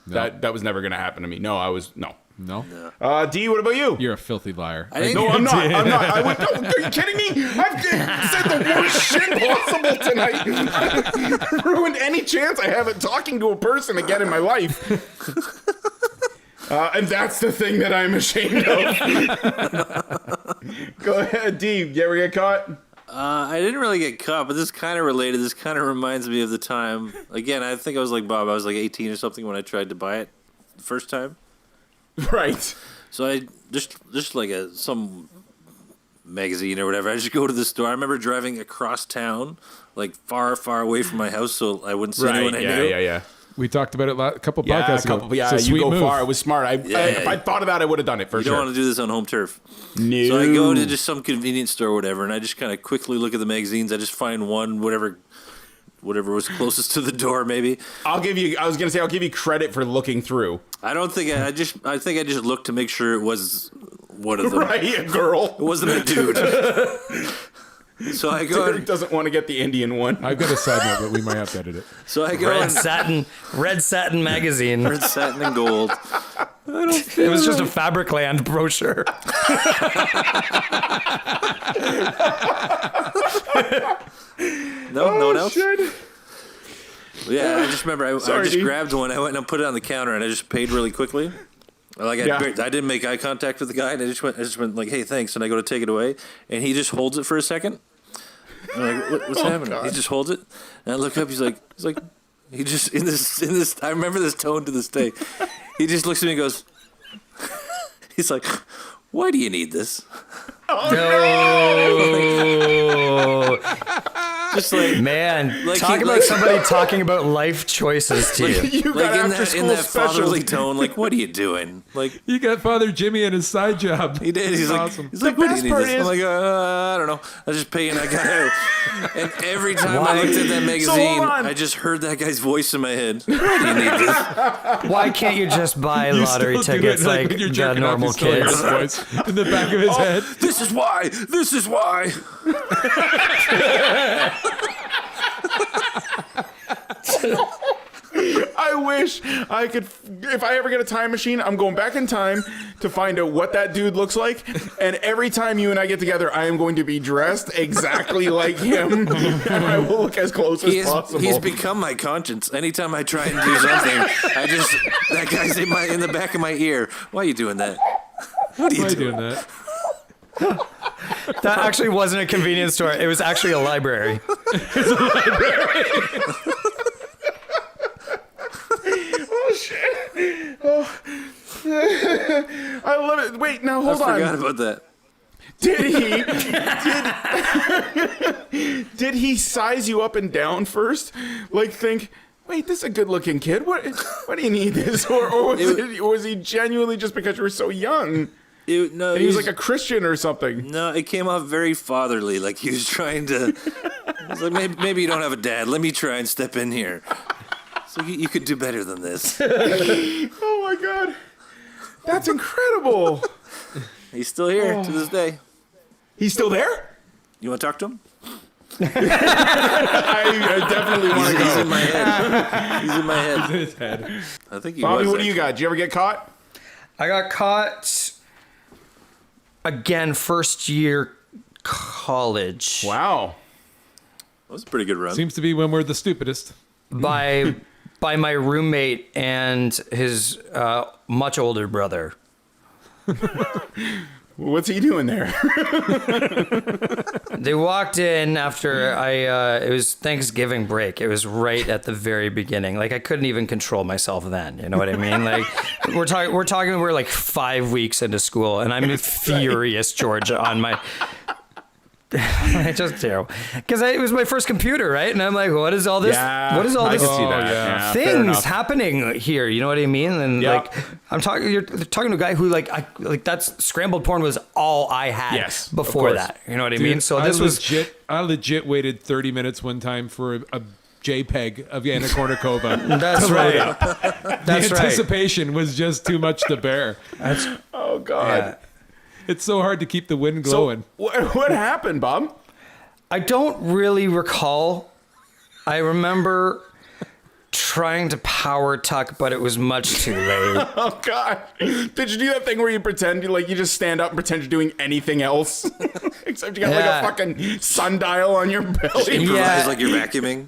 That was never gonna happen to me. No, I was no. no, D, what about you? you're a filthy liar. I didn't- No, I'm not. I'm not. I went, no, are you kidding me? I've said the worst shit possible tonight. Ruined any chance I have at talking to a person again in my life. And that's the thing that I'm ashamed of. Go ahead, D. You ever get caught? I didn't really get caught, but this is kind of related. This kind of reminds me of the time. Again, I think I was like Bob. I was like 18 or something when I tried to buy it the first time. Right. So I just like some magazine or whatever. I just go to the store. I remember driving across town, like far away from my house, so I wouldn't see anyone I knew. Yeah. We talked about it a couple Yeah, podcasts a couple, ago. yeah, It's a you sweet go move. far. It was smart. If I thought of that, I would have done it for You sure. don't want to do this on home turf. No. So I go to just some convenience store or whatever, and I just kind of quickly look at the magazines. I just find one, whatever was closest to the door, maybe. I'll give you credit for looking through. I don't think I think I just looked to make sure it was one of them. Right, a girl. It wasn't a dude. So I go. Derek doesn't want to get the Indian one. I've got a side note, but we might have to edit it. So I go. Red Satin magazine. Red satin and gold. It was just a Fabricland brochure. No one else. Shit. Yeah, I just remember I Sorry, just dude. grabbed one. I went and put it on the counter, and I just paid really quickly. Like Yeah. I didn't make eye contact with the guy, and I just went like, "Hey, thanks," and I go to take it away, and he just holds it for a second. I'm like, what's happening? God. He just holds it, and I look up. He's like, he just in this. I remember this tone to this day. He just looks at me and goes, he's like, "Why do you need this?" No. Just like Man, Like talk he- about like- somebody talking about life choices to you. You like got in after that school specials. fatherly tone. Like, what are you doing? Like. You got Father Jimmy and his side job. He did. He's like, awesome. he's like, The what do best you need part this? is- I'm like, I don't know. I just pay and I got out. And every time I looked at that magazine, hold on. I just heard that guy's voice in my head. Why do you need this? Why can't you just buy lottery Still do tickets it, like when you're the jerking off, normal you still hear kids? his voice in the back of his head. This is why. This is why. I wish I could. If I ever get a time machine, I'm going back in time to find out what that dude looks like. And every time you and I get together, I am going to be dressed exactly like him, and I will look as close as possible. He's become my conscience. Anytime I try and do something, that guy's in the back of my ear. Why are you doing that? What are you Why are you doing? doing that? That actually wasn't a convenience store. It was actually a library. I love it. Wait, now hold I forgot on. about that. Did he size you up and down first? Like think, wait, this is a good-looking kid. What do you need this? Or was he genuinely just because you were so young? No, And he was like a Christian or something. No, it came off very fatherly. Like he was trying to. He's like, maybe you don't have a dad. Let me try and step in here. So you could do better than this. Oh my god, that's incredible. He's still here to this day. He's still there? You want to talk to him? I definitely want to He's go. in my head. He's in my head. His head. I think he Bobby, was. what do you got? Did you ever get caught? I got caught again first year college Wow. That was a pretty good run. Seems to be when we're the stupidest. by my roommate and his much older brother. What's he doing there? They walked in after it was Thanksgiving break. It was right at the very beginning. Like I couldn't even control myself then. You know what I mean? Like we're like 5 weeks into school and I'm furious, George, on my. I just do because it was my first computer, right? And I'm like, what is all this? What is all I this? can see that. yeah. Yeah, fair Things enough. happening here, you know what I mean? And Yeah. like I'm talking, you're talking to a guy who like that's scrambled porn was all I had Yes, of before course. that. You know what I Dude, mean? So this was I legit waited 30 minutes one time for a JPEG of Yana Kournikova. that's right. That's The right. anticipation was just too much to bear. Oh god. Yeah. It's so hard to keep the wind So glowing. what happened, Bob? I don't really recall. I remember trying to power tuck, but it was much too late. Oh god. Did you do that thing where you pretend you just stand up and pretend you're doing anything else? Except you got Yeah. like a fucking sundial on your belly. Yeah. Improvise like you're vacuuming.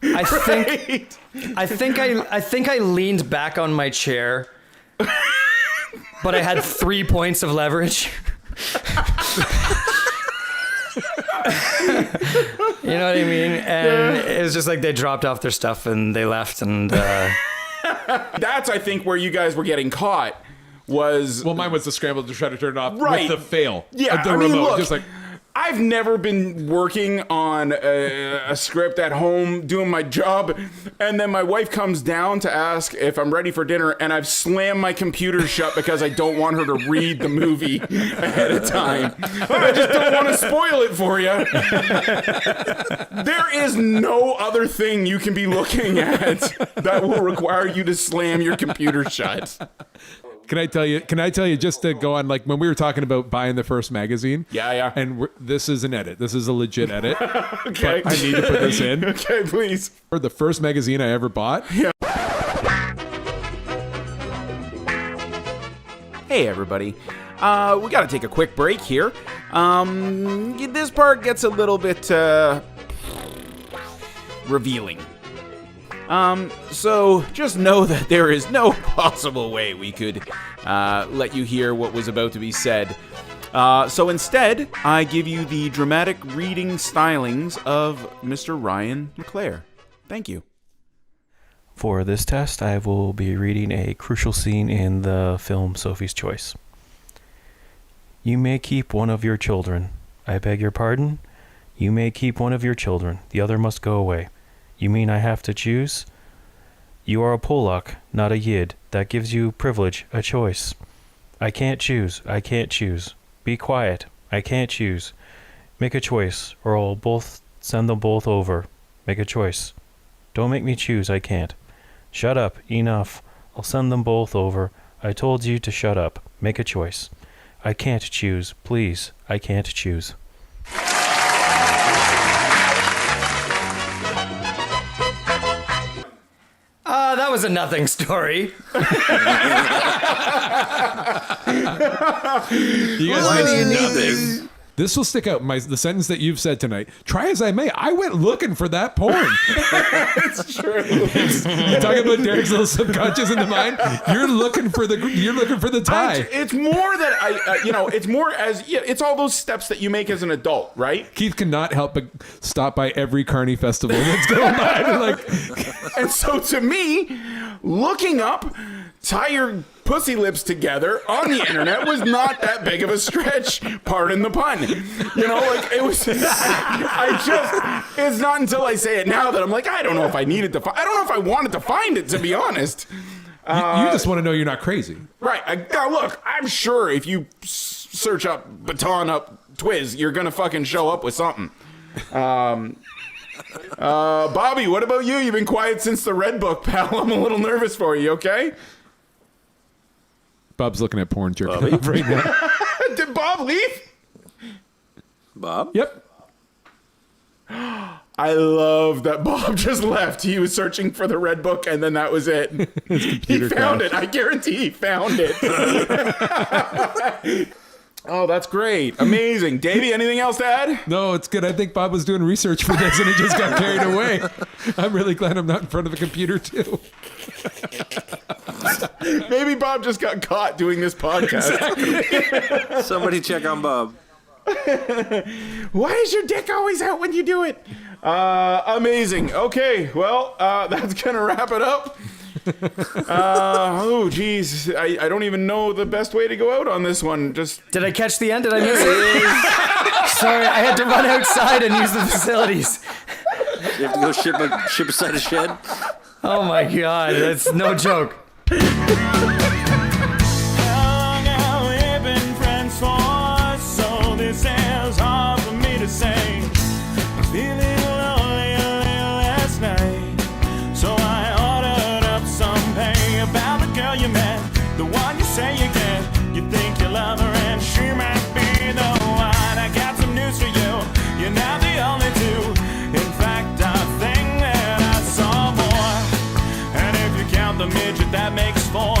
I think Right. I think I leaned back on my chair, but I had 3 points of leverage. You know what I mean? And it was just like they dropped off their stuff and they left. And That's I think where you guys were getting caught was Well, mine was the scramble to try to turn it off Right. with the fail. Yeah, of the I mean, remote. look, Just like, I've never been working on a script at home doing my job, and then my wife comes down to ask if I'm ready for dinner, and I've slammed my computer shut because I don't want her to read the movie ahead of time. I just don't want to spoil it for you. There is no other thing you can be looking at that will require you to slam your computer shut. Can I tell you just to go on, like when we were talking about buying the first magazine? Yeah. And this is an edit. This is a legit edit. Okay. But I need to put this in. Okay, please. For the first magazine I ever bought. Hey, everybody. We got to take a quick break here. This part gets a little bit revealing. So just know that there is no possible way we could let you hear what was about to be said. So instead, I give you the dramatic reading stylings of Mr. Ryan McClare. Thank you. For this test, I will be reading a crucial scene in the film Sophie's Choice. You may keep one of your children. I beg your pardon? You may keep one of your children. The other must go away. You mean I have to choose? You are a Polak, not a Yid. That gives you privilege, a choice. I can't choose. I can't choose. Be quiet. I can't choose. Make a choice, or I'll send them both over. Make a choice. Don't make me choose. I can't. Shut up. Enough. I'll send them both over. I told you to shut up. Make a choice. I can't choose. Please. I can't choose. That was a nothing story. You guys Why do you listen- need this? This will stick out. The sentence that you've said tonight. Try as I may, I went looking for that porn. It's true. You're talking about Derek's little subconscious in the mind. You're looking for the tie. It's more that it's more it's all those steps that you make as an adult, right? Keith cannot help but stop by every Carney festival that's going by. And so to me, looking up tie your pussy lips together on the internet was not that big of a stretch. Pardon the pun. It was. It's not until I say it now that I'm like, I don't know if I needed to. I don't know if I wanted to find it, to be honest. You just want to know you're not crazy. Right. Now look, I'm sure if you search up baton up Twiz, you're gonna fucking show up with something. Bobby, what about you? You've been quiet since the Red Book, pal. I'm a little nervous for you. Okay. Bob's looking at porn jerking off right now. Did Bob leave? Bob? Yep. I love that Bob just left. He was searching for the Red Book, and then that was it. He found it. I guarantee he found it. Oh, that's great. Amazing. Davey, anything else to add? No, it's good. I think Bob was doing research for this and he just got carried away. I'm really glad I'm not in front of a computer too. Maybe Bob just got caught doing this podcast. Exactly. Somebody check on Bob. Why is your dick always out when you do it? Amazing. Okay, well, that's going to wrap it up. Oh, geez. I don't even know the best way to go out on this one. Did I catch the end? Did I miss it? Sorry, I had to run outside and use the facilities. You have to go ship aside a shed? Oh my God, that's no joke. How long have we been friends for? So this is hard for me to say. Feeling lonely last night, so I ordered up some pay about the girl you met, the one you say you get. You think you love her and she might be the one. I got some news for you. You're not the only two. In fact, I think that I saw more. And if you count the midget, that makes 4.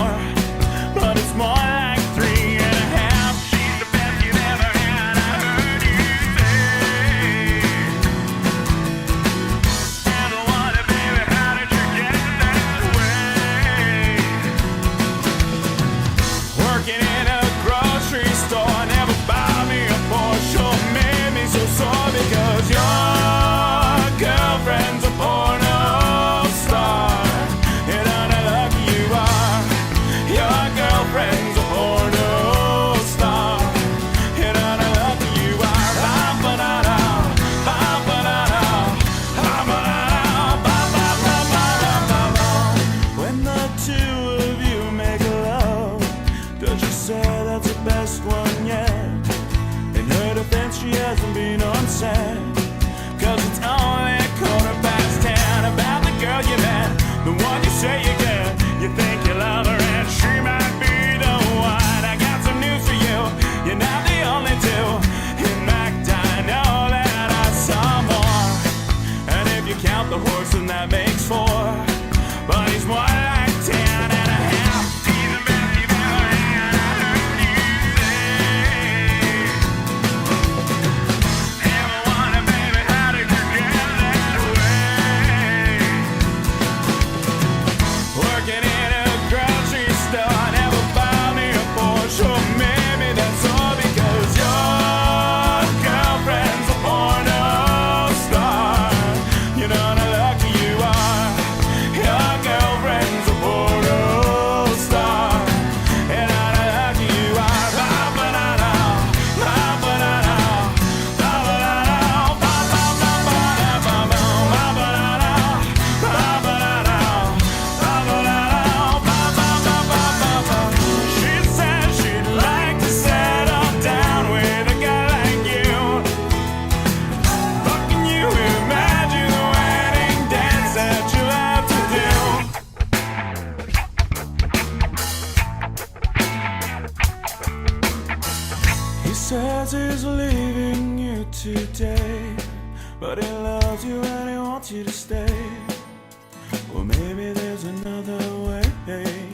says he's leaving you today, but he loves you and he wants you to stay. Well, maybe there's another way.